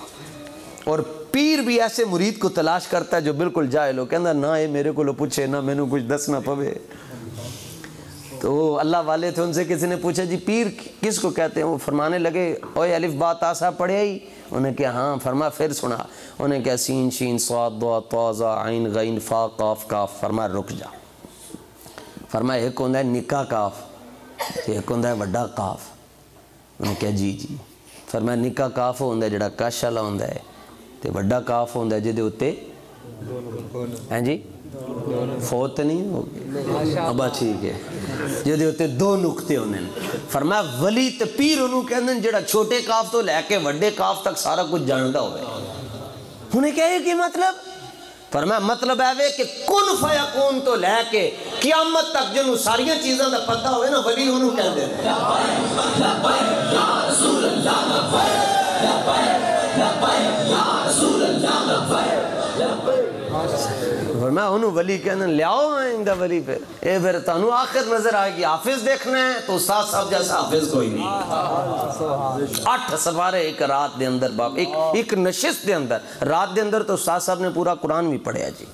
اور پیر بھی ایسے مرید کو تلاش کرتا ہے جو بالکل جاہل ہو، کہنا نہ یہ میرے کو لو پوچھے نہ میں نے کچھ دسنا پوے۔ تو وہ اللہ والے تھے، ان سے کسی نے پوچھا جی پیر کس کو کہتے ہیں؟ وہ فرمانے لگے اوے الف با تا سا پڑھے ہی؟ انہیں کہا ہاں۔ فرما پھر سنا، انہیں کہا سین شین صاد ضاد طا ظا عین غین فا قاف کاف۔ فرما رک جا، فرما ایک ہوندہ ہے نکا کاف، ایک ہوندہ ہے وڈا کاف۔ انہیں کہا جی جی۔ فرما نکا کاف ہوندہ ہے جڑا کش والا ہوندہ ہے، تے وڈا کاف ہوندہ ہے جدے ہوتے ہیں جی فوت نہیں ہوگی ابا ٹھیک ہے، جدے ہوتے دو نقطے ہونے۔ فرمایا ولی تے پیر انہوں کہندے جڑا چھوٹے کاف تو لے کے وڈے کاف تک سارا کچھ جاندہ ہوئے۔ انہیں کہے کہ مطلب؟ فرمایا مطلب ہے کہ کن فیکون تو لے کے قیامت تک جنہوں ساریاں چیزاں دا پتہ ہوئے نا، ولی انہوں کہندے فرمایا انہوں ولی کہنے لیاؤ اندہ ولی پہ، اے پھر تانوں آخر نظر آئے گی، حافظ دیکھنا ہے تو استاد صاحب جیسا حافظ کوئی نہیں۔ 8 سفارے ایک رات دے اندر باپ، ایک نشست دے اندر رات دے اندر تو استاد صاحب نے پورا قرآن بھی پڑھیا جی،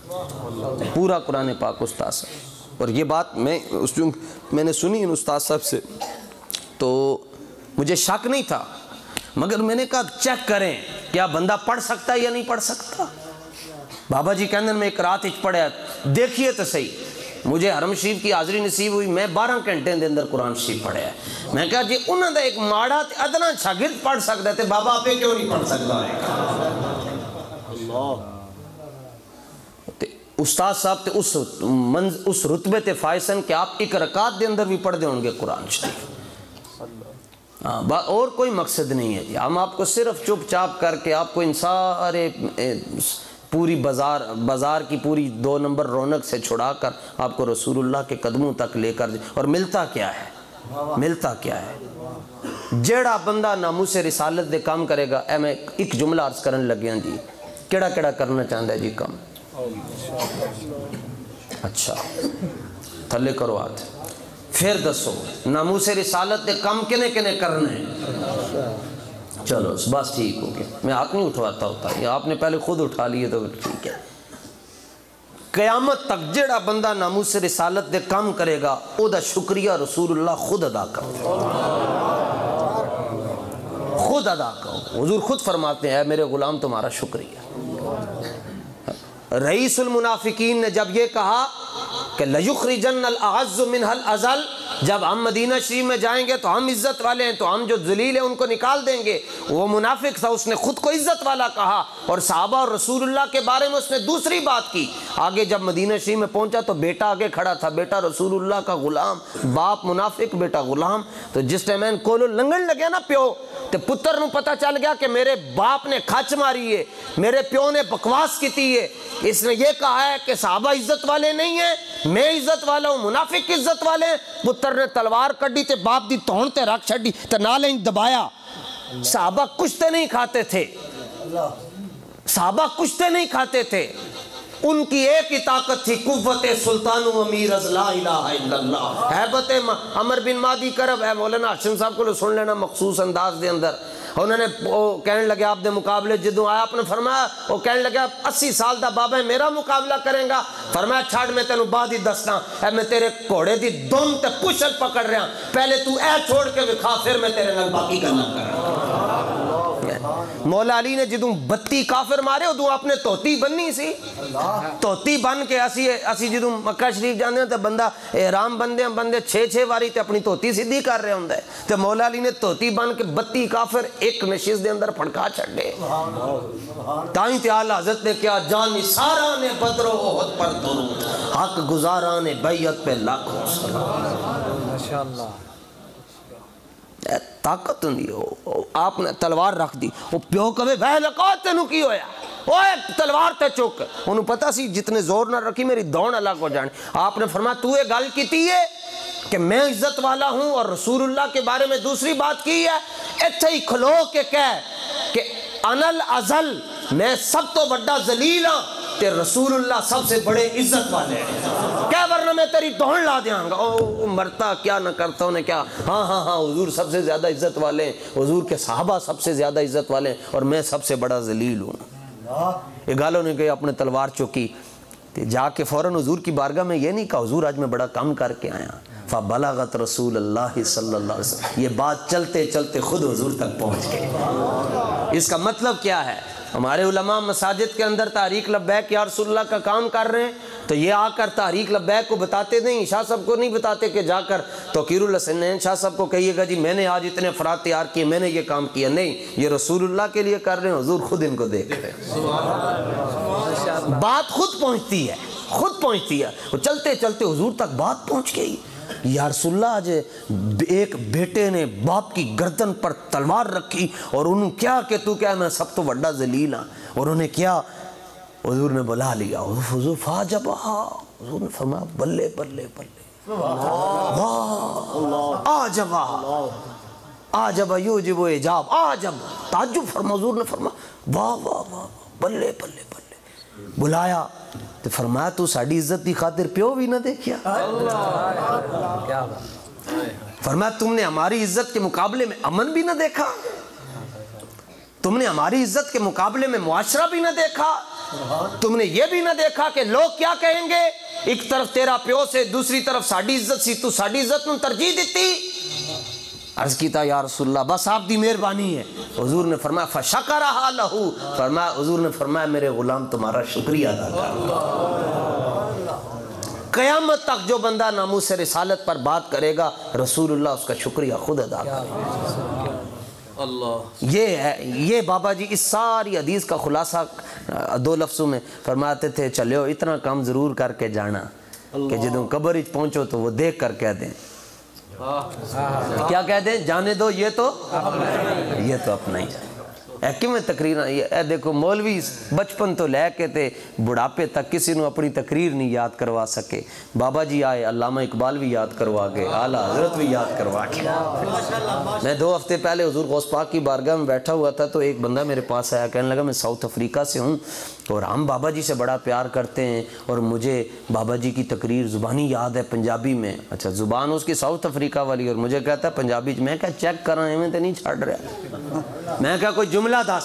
پورا قرآن پاک استاد صاحب۔ اور یہ بات میں نے سنی ان استاد صاحب سے تو مجھے شک نہیں تھا، مگر میں نے کہا چیک کریں کیا بندہ پڑھ سکتا ہے یا نہیں پڑھ سکتا۔ بابا جی کہندے میں ایک رات اچ پڑھیا، دیکھیے تو صحیح، مجھے حرم شریف کی حاضری نصیب ہوئی، میں 12 گھنٹے دے اندر قرآن شریف پڑھیا ہے۔ میں کہا جی انہوں نے ایک ماڑا ادنا شاگرد پڑھ سکتا ہے تے بابا آپ کیوں نہیں پڑھ سکتا ہے؟ استاد صاحب تے اس رتبے تے فائسن کہ آپ ایک رکعت دے اندر بھی پڑھ دے ہوں گے قرآن شریف، اور کوئی مقصد نہیں ہے جی۔ ہم آپ کو صرف چپ چاپ کر کے آپ کو ان سارے پوری بازار کی پوری 2 نمبر رونق سے چھڑا کر آپ کو رسول اللہ کے قدموں تک لے کر، اور ملتا کیا ہے؟ ملتا کیا ہے؟ جیڑا بندہ ناموس رسالت دے کام کرے گا، میں ایک جملہ عرض کرن لگیا جی، کیڑا کیڑا کرنا چاہتا ہے جی کام؟ اچھا تھلے کرو ہاتھ، پھر دسو ناموس رسالت دے کام کنے کنے کرنا ہے؟ چلو بس ٹھیک ہو گیا، میں ہاتھ نہیں اٹھواتا ہوتا، یہ آپ نے پہلے خود اٹھا لیے تو ٹھیک ہے۔ قیامت تک جڑا بندہ ناموس رسالت دے کام کرے گا او دا شکریہ رسول اللہ خود ادا کرو، خود ادا کرو۔ حضور خود فرماتے ہیں اے میرے غلام تمہارا شکریہ۔ رئیس المنافقین نے جب یہ کہا کہ لَيُخْرِجَنَّ الْأَعَزُّ مِنْهَا الْأَذَلَّ، جب ہم مدینہ شریف میں جائیں گے تو ہم عزت والے ہیں، تو ہم جو ذلیل ہیں ان کو نکال دیں گے۔ وہ منافق تھا، اس نے خود کو عزت والا کہا، اور صحابہ اور رسول اللہ کے بارے میں اس نے دوسری بات کی۔ آگے جب مدینہ شریف میں پہنچا تو بیٹا آگے کھڑا تھا، بیٹا رسول اللہ کا غلام، باپ منافق بیٹا غلام۔ تو جس ٹائم میں کولو لنگن لگیا نا پیو، تو پتر نو پتہ چل گیا کہ میرے باپ نے کھچ ماری ہے، میرے پیو نے بکواس کی ہے، اس نے یہ کہا ہے کہ صحابہ عزت والے نہیں ہیں، میں عزت والا ہوں، منافق عزت والے ہیں۔ پتر نے تلوار کڈی تے باپ دی تون تے رکھ چھڈی تے نالیں دبایا۔ صحابہ کشتے نہیں کھاتے تھے، صحابہ کشتے نہیں کھاتے تھے، ان کی ایک ہی طاقت تھی، قوت سلطان و امیر از لا الہ الا اللہ، حیبت عمر بن مادی کرب ہے۔ مولانا ہاشم صاحب کو سن لینا مخصوص انداز دے اندر، انہوں نے کہنے لگے آپ دے مقابلے جدوں آیا، آپ نے فرمایا، وہ کہنے لگا 80 سال دا بابا ہے میرا مقابلہ کریں گا؟ فرمایا چھاڑ میں تینوں بعد ہی دسنا، اے میں تیرے گھوڑے دی دم تے پشل پکڑ رہا، پہلے تو اے چھوڑ کے وکھا، پھر میں تیرے نال باقی کرنا کر رہا۔ مولا علی نے جدوں 32 کافر مارے ادوں آپ نے توتی بننی سی، توتی بن کے اسی جدوں مکہ شریف جاندے ہیں تے بندہ احرام بندے 6 واری تے اپنی توتی سیدھی کر رہے ہوندا ہے، تے مولا علی نے توتی بن کے 32 کافر ایک نشست دے اندر پھڑکا چھڈے۔ تائیں تے اعلی حضرت نے کیا جان سارا نے بدر و احد پر درود، حق گزاراں نے بیعت پہ لاکھوں ماشاءاللہ طاقت نہیں۔ آپ نے تلوار رکھ دی، وہ پیو کہے بہ لکا تینوں کی ہویا، اوے تلوار تے چک، انہوں پتا سی جتنے زور نہ رکھی میری دوڑ الگ ہو جانے۔ آپ نے فرمایا تو یہ گل کیتی ہے کہ میں عزت والا ہوں اور رسول اللہ کے بارے میں دوسری بات کی ہے، ایتھے ہی کھلو کے کہہ کہ انل ازل میں سب تو بڑا ذلیل ہاں تے رسول اللہ سب سے بڑے عزت والے ہیں، کیا ورنہ میں تیری دوڑ لا دیاں گا۔ او مرتا کیا نہ کرتا انہیں کیا، ہاں حضور سب سے زیادہ عزت والے ہیں، حضور کے صحابہ سب سے زیادہ عزت والے ہیں اور میں سب سے بڑا ذلیل ہوں۔ یہ گالوں نے کہ اپنے تلوار چوکی جا کے فوراً حضور کی بارگاہ میں یہ نہیں کہا حضور آج میں بڑا کام کر کے آیا، فبلغت رسول اللہ صلی اللہ علیہ وسلم، یہ بات چلتے چلتے خود حضور تک پہنچ گئی۔ اس کا مطلب کیا ہے؟ ہمارے علماء مساجد کے اندر تحریک لبیک یا رسول اللہ کا کام کر رہے ہیں تو یہ آ کر تحریک لبیک کو بتاتے نہیں، شاہ صاحب کو نہیں بتاتے کہ جا کر توقیر الحسنین شاہ صاحب کو کہیے گا جی میں نے آج اتنے افراد تیار کیے، میں نے یہ کام کیا، نہیں، یہ رسول اللہ کے لیے کر رہے ہیں، حضور خود ان کو دیکھ رہے ہیں۔ بات خود پہنچتی ہے، وہ چلتے چلتے حضور تک بات پہنچ گئی۔ یا رسول اللہ آج ایک بیٹے نے باپ کی گردن پر تلوار رکھی اور انہوں کیا کہ تو کیا میں سب تو بڑا ذلیل ہاں، اور انہیں کیا حضور نے بلا لیا، حضور فاجبہ، حضور نے فرمایا بلے بلے بلے آجبہ آجبہ یوجب اجاب، آجب تعجب فرما، حضور نے فرمایا واہ واہ واہ بلے بلے بلے، بلایا تو فرمایا تو ساڑی عزت دی خاطر پیو بھی نہ دیکھیا، فرمایا تم نے ہماری عزت کے مقابلے میں امن بھی نہ دیکھا، تم نے ہماری عزت کے مقابلے میں معاشرہ بھی نہ دیکھا، تم نے یہ بھی نہ دیکھا کہ لوگ کیا کہیں گے، ایک طرف تیرا پیو سے دوسری طرف ساڑی عزت سی، تو ساڑی عزت نو ترجیح دیتی۔ عرض کیتا یا رسول اللہ بس آپ دی مہربانی ہے، حضور نے فرمایا فشکرہا لہو، فرمایا حضور نے فرمایا میرے غلام تمہارا شکریہ ادا کر۔ قیامت تک جو بندہ ناموس رسالت پر بات کرے گا رسول اللہ اس کا شکریہ خود ادا کرے گا۔ یہ ہے، یہ بابا جی اس ساری حدیث کا خلاصہ 2 لفظوں میں فرماتے تھے، چلیو اتنا کام ضرور کر کے جانا کہ جدوں قبر اچ پہنچو تو وہ دیکھ کر کہہ دیں، کیا کہہ دیں، جانے دو یہ تو اپنا ہی جانے۔ میں تقریر اے دیکھو مولوی بچپن تو لے کے تے بڑھاپے تک کسی نو اپنی تقریر نہیں یاد کروا سکے، بابا جی آئے علامہ اقبال بھی یاد کروا کے، اعلیٰ حضرت بھی یاد کروا کے۔ میں 2 ہفتے پہلے حضور غوث پاک کی بارگاہ میں بیٹھا ہوا تھا تو ایک بندہ میرے پاس آیا، کہنے لگا میں ساؤتھ افریقہ سے ہوں اور ہم بابا جی سے بڑا پیار کرتے ہیں اور مجھے بابا جی کی تقریر زبانی یاد ہے پنجابی میں۔ اچھا زبان اس کی ساؤتھ افریقہ والی، اور مجھے کہتا ہے پنجابی، میں کہا چیک کراں میں تو نہیں چھاڑ رہا، میں کہا کوئی جملہ دس،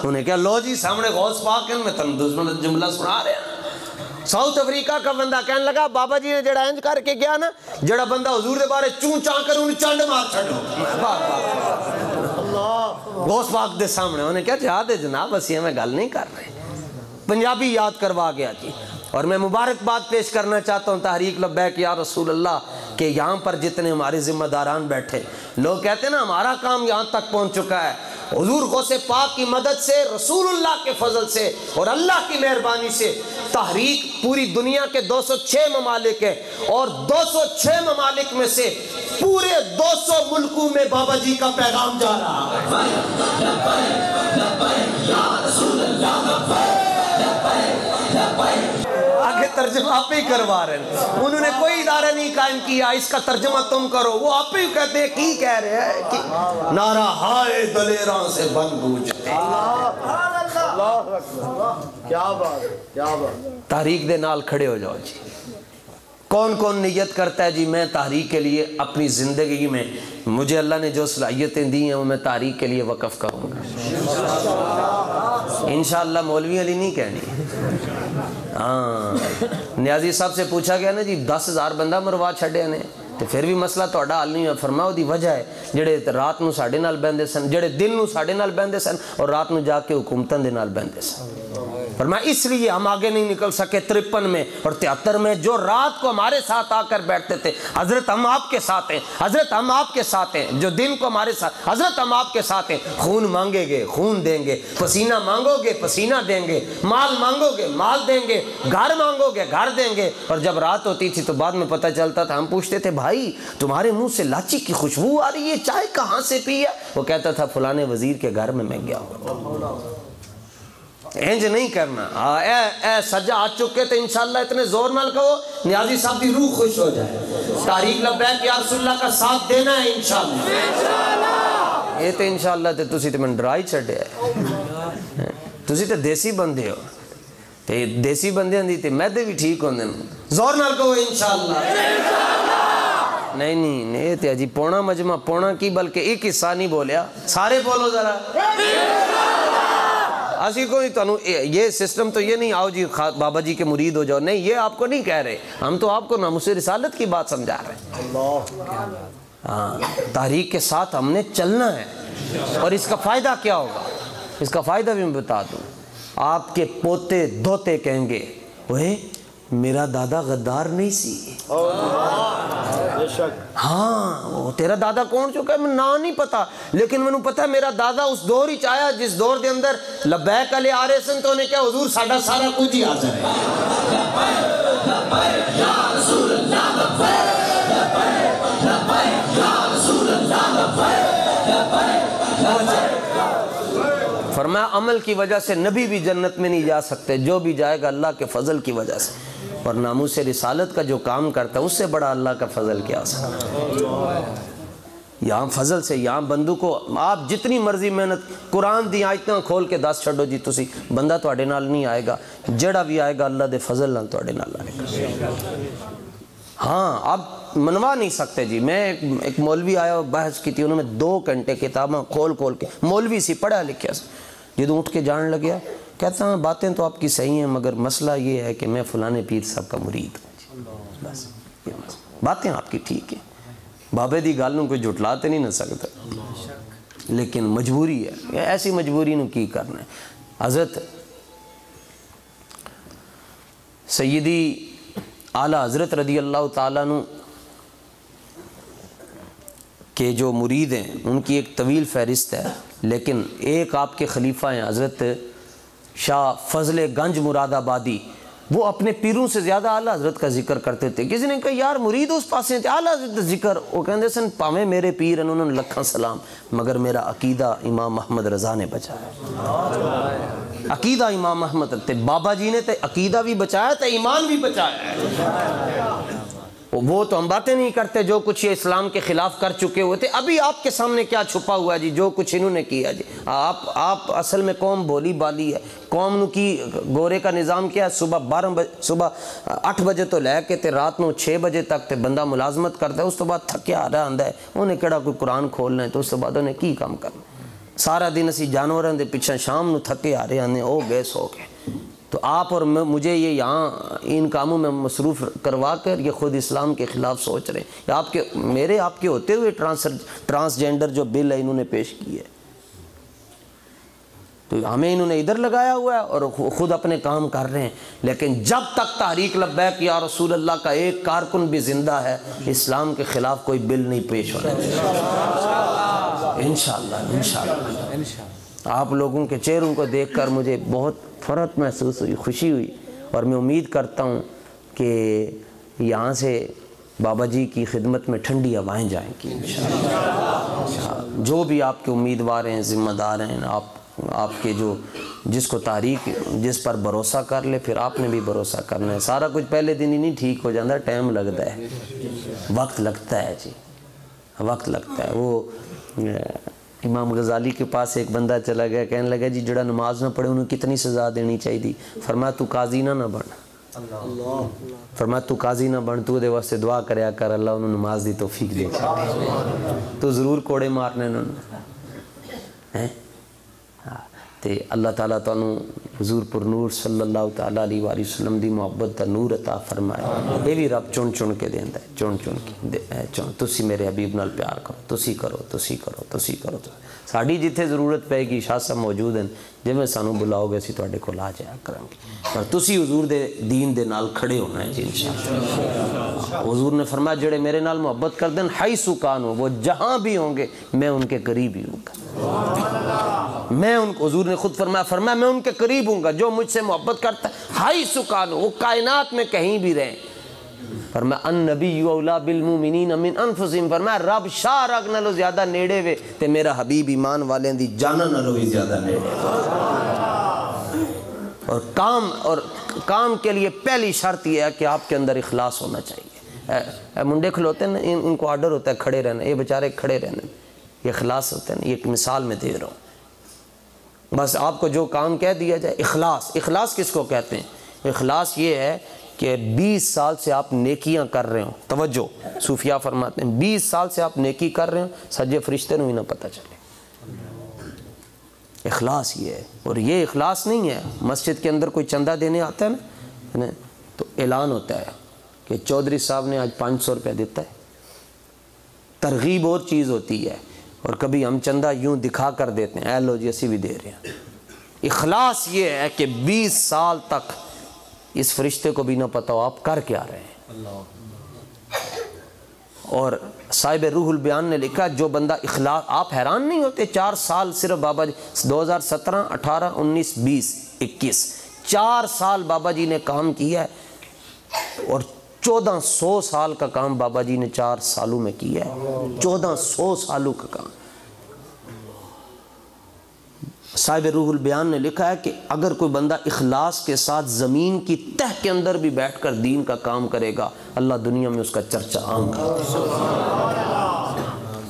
انہیں کہا لو جی سامنے غوث پاک ہیں میں تم جملہ سنا رہے ہیں۔ ساؤتھ افریقہ کا بندہ کہنے لگا بابا جی نے جڑا انج کر کے گیا نا، جڑا بندہ حضور دے بارے چون چاں کر انہیں چانڈ مار چھڑو، غوث پاک دے سامنے انہیں کہا جہاد جناب اسی میں گل نہیں کر رہے، پنجابی یاد کروا گیا جی۔ اور میں مبارکباد پیش کرنا چاہتا ہوں تحریک لبیک یا رسول اللہ کہ یہاں پر جتنے ہمارے ذمہ داران بیٹھے، لوگ کہتے ہیں نا ہمارا کام یہاں تک پہنچ چکا ہے، حضور غوث پاک کی مدد سے، رسول اللہ کے فضل سے اور اللہ کی مہربانی سے تحریک پوری دنیا کے 206 ممالک ہے، اور 206 ممالک میں سے پورے 200 ملکوں میں بابا جی کا پیغام جا رہا ہے۔ آگے ترجمہ آپ ہی کروا رہے ہیں، انہوں نے کوئی ادارہ نہیں قائم کیا اس کا ترجمہ تم کرو، وہ آپ ہی کہتے ہیں کی کہہ رہے ہیں کہ نعرہ ہائے دلیراں سے بن گوجتے، کیا بات، تحریک دے نال کھڑے ہو جاؤ جی۔ کون کون نیت کرتا ہے جی میں تحریک کے لیے اپنی زندگی میں مجھے اللہ نے جو صلاحیتیں دی ہیں وہ میں تحریک کے لیے وقف کروں گا، انشاءاللہ مولوی علی نہیں کہنی۔ ہاں نیازی صاحب سے پوچھا گیا نا جی 10,000 بندہ مروا چھڑے نے، تو پھر بھی مسئلہ تہاڈا حل نہیں ہوا. فرمایا دی وجہ ہے جڑے رات نو ساڈے نال بہندے سن, جڑے دن نو ساڈے نال بہندے سن اور رات نو جا کے حکومتاں دے نال بہندے سن. فرمایا اس لیے ہم آگے نہیں نکل سکے 53 میں اور 73 میں. جو رات کو ہمارے ساتھ آ کر بیٹھتے تھے, حضرت ہم آپ کے ساتھ ہیں, حضرت ہم آپ کے ساتھ ہیں. جو دن کو ہمارے ساتھ, حضرت ہم آپ کے ساتھ ہیں. خون مانگے گے خون دیں گے, پسینہ مانگو گے پسینہ دیں گے, مال مانگو گے مال دیں گے, گھر مانگو گے گھر دیں گے. اور جب رات ہوتی تھی تو بعد میں پتہ چلتا تھا, ہم پوچھتے تھے بھائی تمہارے منہ سے لاچی کی خوشبو آ رہی ہے, چائے کہاں سے پی ہے؟ وہ کہتا تھا فلانے وزیر کے گھر میں گیا ہوں. انج نہیں کرنا. اے سجا آ چکے تو انشاءاللہ اتنے زور نال کہو نیازی صاحب دی روح خوش ہو جائے. تحریک لبیک یا رسول اللہ کا ساتھ دینا ہے انشاءاللہ. یہ تو انشاءاللہ تے تسی تے میں ڈرائی چھڈیا ہے. تسی تے دیسی بندے ہو, تے دیسی بندیاں دی تے میدے بھی ٹھیک ہوندے نے. زور نال کہو انشاءاللہ. نہیں نہیں یہ تے جی پونا مجمع, پونا کی بلکہ ایک حصہ نہیں بولیا, سارے بولو ذرا. اسی کوئی تو یہ سسٹم تو یہ نہیں آؤ جی بابا جی کے مرید ہو جاؤ, نہیں یہ آپ کو نہیں کہہ رہے. ہم تو آپ کو ناموس رسالت کی بات سمجھا رہے ہیں. ہاں تحریک کے ساتھ ہم نے چلنا ہے. اور اس کا فائدہ کیا ہوگا, اس کا فائدہ بھی میں بتا دوں. آپ کے پوتے دوتے کہیں گے وہ میرا دادا غدار نہیں سی. ہاں وہ تیرا دادا کون چکا ہے, میں نا نہیں پتا, لیکن میں نے پتا ہے میرا دادا اس دور ہی چاہیا جس دور دے اندر لبیک علی آ رہے سن تو انہیں کیا حضور ساڈا سارا کچھ ہی حاضر ہے. فرمایا عمل کی وجہ سے نبی بھی جنت میں نہیں جا سکتے, جو بھی جائے گا اللہ کے فضل کی وجہ سے. اور ناموس رسالت کا جو کام کرتا ہے اس سے بڑا اللہ کا فضل کیا ہو سکتا ہے. یہاں فضل سے, یہاں بندو کو آپ جتنی مرضی محنت, قرآن دی آیتاں کھول کے دس چھڑو جی تسی, بندہ تواڈے نال نہیں آئے گا. جڑا بھی آئے گا اللہ دے فضل نال تواڈے نال آئے گا. ہاں آپ منوا نہیں سکتے جی. میں ایک مولوی آیا بحث کی تھی, انہوں نے 2 گھنٹے کتاباں کھول کے, مولوی سی پڑھا لکھا سی, جدوں اٹھ کے جان لگیا کہتا ہوں باتیں تو آپ کی صحیح ہیں مگر مسئلہ یہ ہے کہ میں فلانے پیر صاحب کا مرید ہوں. بس باتیں آپ کی ٹھیک ہیں, بابے دی گل نوں کوئی جھٹلاتے نہیں نہ سکتا, لیکن مجبوری ہے. ایسی مجبوری نوں کی کرنا ہے. حضرت سیدی اعلیٰ حضرت رضی اللہ تعالیٰ عنہ کے جو مرید ہیں ان کی ایک طویل فہرست ہے, لیکن ایک آپ کے خلیفہ ہیں حضرت شاہ فضل گنج مراد آبادی, وہ اپنے پیروں سے زیادہ اعلیٰ حضرت کا ذکر کرتے تھے. کسی نے کہا یار مرید اس پاسے تھے, اعلیٰ حضرت ذکر, وہ کہندے سن پاویں میرے پیر ہیں انہوں نے لکھاں سلام, مگر میرا عقیدہ امام محمد رضا نے بچایا. عقیدہ امام محمد تے بابا جی نے تے عقیدہ بھی بچایا تے ایمان بھی بچایا ہے. وہ تو ہم باتیں نہیں کرتے جو کچھ یہ اسلام کے خلاف کر چکے ہوئے تھے. ابھی آپ کے سامنے کیا چھپا ہوا ہے جی, جو کچھ انہوں نے کیا جی. آپ اصل میں قوم بولی بالی ہے, قوم نو کی گورے کا نظام کیا ہے, صبح 8 بجے تو لے کے تے رات نو 6 بجے تک تے بندہ ملازمت کرتا ہے, اس تو بعد تھکیا آ رہا آندا ہے, انہیں کیڑا کوئی قرآن کھولنا ہے, تو اس تو بعد انہیں کی کام کرنا. سارا دن اسی جانوراں دے پیچھے شام نو تھکے آ رہے آنے او گئے سو گئے. تو آپ اور مجھے یہ یہاں ان کاموں میں مصروف کروا کر یہ خود اسلام کے خلاف سوچ رہے ہیں. آپ کے ہوتے ہوئے ٹرانسجینڈر جو بل ہے انہوں نے پیش کی ہے, تو ہمیں انہوں نے ادھر لگایا ہوا ہے اور خود اپنے کام کر رہے ہیں. لیکن جب تک تحریک لبیک یا رسول اللہ کا ایک کارکن بھی زندہ ہے, اسلام کے خلاف کوئی بل نہیں پیش ہونا. انشاءاللہ آپ لوگوں کے چہروں کو دیکھ کر مجھے بہت فرحت محسوس ہوئی, خوشی ہوئی, اور میں امید کرتا ہوں کہ یہاں سے بابا جی کی خدمت میں ٹھنڈی ہوائیں جائیں گی انشاءاللہ. جو بھی آپ کے امیدوار ہیں, ذمہ دار ہیں, آپ کے جو جس کو تحریک جس پر بھروسہ کر لے, پھر آپ نے بھی بھروسہ کرنا ہے. سارا کچھ پہلے دن ہی نہیں ٹھیک ہو جاتا, ٹائم لگتا ہے, وقت لگتا ہے جی, وقت لگتا ہے. وہ امام غزالی کے پاس ایک بندہ چلا گیا, کہنے لگا جی جڑا نماز نہ پڑھے انہوں کتنی سزا دینی چاہیے تھی. فرمایا تو قاضی نہ بن, فرمایا تو قاضی نہ بن, تو دے واسطے دعا کریا کر اللہ انہوں نماز دی توفیق دے, تو ضرور کوڑے مارنے انہوں نے. تے اللہ تعالیٰ تو حضور پر نور صلی اللہ تعالیٰ علیہ وآلہ وسلم دی محبت دا نور عطا فرمائے. یہ بھی رب چن چن کے دیندا ہے, چن کے تسی میرے حبیب نال پیار کرو, تسی کرو. ساڈی جتھے ضرورت پے گی شاہ صاحب موجود ہیں, جویں سانو بلاؤ گے اسی تواڈے کول آ جایا کریں گے, پر تسی حضور دے دین دے نال کھڑے ہونا ہے جی انشاءاللہ. حضور نے فرمایا جڑے میرے نال محبت کر دیں حیث کانوا, وہ جہاں بھی ہوں گے میں ان کے قریب ہی ہوں گا. میں ان کو, حضور نے خود فرمایا میں ان کے قریب ہوں گا جو مجھ سے محبت کرتا ہے. حیث کانوا, وہ کائنات میں کہیں بھی رہیں. فرمایا النبی اولا بالمؤمنین من انفسہم, فرمایا رب شاہ رگ نالو زیادہ نیڑے وے تے میرا حبیب ایمان والیں دی جاناں نالو بھی زیادہ نیڑے. اور کام کے لیے پہلی شرط یہ ہے کہ آپ کے اندر اخلاص ہونا چاہیے. منڈے کھلوتے ہیں ان کو آرڈر ہوتا ہے کھڑے رہنا, یہ بیچارے کھڑے رہنا, یہ اخلاص ہوتا ہے نا. یہ ایک مثال میں دے رہا ہوں, بس آپ کو جو کام کہہ دیا جائے. اخلاص کس کو کہتے ہیں؟ اخلاص یہ ہے کہ 20 سال سے آپ نیکیاں کر رہے ہوں. توجہ, صوفیاء فرماتے ہیں 20 سال سے آپ نیکی کر رہے ہوں, سجے فرشتے نو ہی نہ پتہ چلے. اخلاص یہ ہے. اور یہ اخلاص نہیں ہے مسجد کے اندر کوئی چندہ دینے آتا ہے نا تو اعلان ہوتا ہے کہ چودھری صاحب نے آج 500 روپے دیتا ہے. ترغیب اور چیز ہوتی ہے, اور کبھی ہم چندہ یوں دکھا کر دیتے ہیں, اے لو جی اسی بھی دے رہے ہیں. اخلاص یہ ہے کہ 20 سال تک اس فرشتے کو بھی نہ پتا ہو آپ کر کیا رہے ہیں. اور صاحب روح البیان نے لکھا جو بندہ اخلاص, آپ حیران نہیں ہوتے 4 سال صرف بابا جی 2017 18 19 20 21 4 سال بابا جی نے کام کیا ہے, اور 1400 سال کا کام بابا جی نے 4 سالوں میں کیا ہے. 1400 سالوں کا کام. صاحب روح البیان نے لکھا ہے کہ اگر کوئی بندہ اخلاص کے ساتھ زمین کی تہ کے اندر بھی بیٹھ کر دین کا کام کرے گا, اللہ دنیا میں اس کا چرچا عام کر دے گا.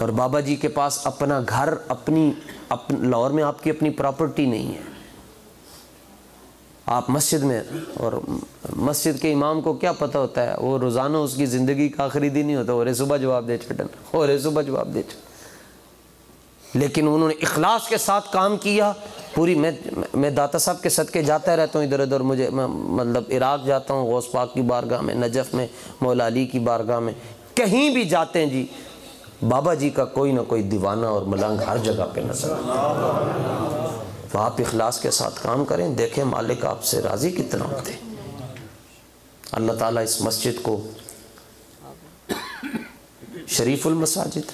اور بابا جی کے پاس اپنا گھر, لاہور میں آپ کی اپنی پراپرٹی نہیں ہے. آپ مسجد میں, اور مسجد کے امام کو کیا پتہ ہوتا ہے, وہ روزانہ اس کی زندگی کا آخری دن نہیں ہوتا, اور صبح جواب دے چھٹن, اور صبح جواب دے چھٹن. لیکن انہوں نے اخلاص کے ساتھ کام کیا. پوری میں داتا صاحب کے صدقے جاتا رہتا ہوں ادھر ادھر. مجھے مطلب عراق جاتا ہوں غوث پاک کی بارگاہ میں, نجف میں مولا علی کی بارگاہ میں, کہیں بھی جاتے ہیں جی بابا جی کا کوئی نہ کوئی دیوانہ اور ملنگ ہر جگہ پہ نظر آتا. تو آپ اخلاص کے ساتھ کام کریں, دیکھیں مالک آپ سے راضی کتنا ہوتے ہیں. اللہ تعالیٰ اس مسجد کو شریف المساجد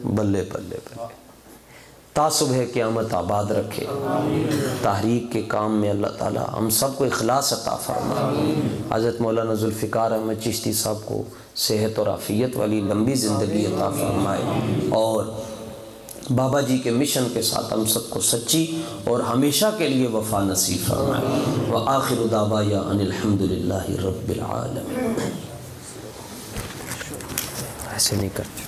بلے بلے بلے تا صبح قیامت آباد رکھے. تحریک کے کام میں اللہ تعالیٰ ہم سب کو اخلاص عطا فرمائے. حضرت مولانا ذوالفقار احمد چشتی صاحب کو صحت اور عافیت والی لمبی زندگی عطا فرمائے, اور بابا جی کے مشن کے ساتھ ہم سب کو سچی اور ہمیشہ کے لیے وفا نصیب فرمائے. وآخر دعوایا ان الحمدللہ رب العالمین. ایسے نہیں کرتے.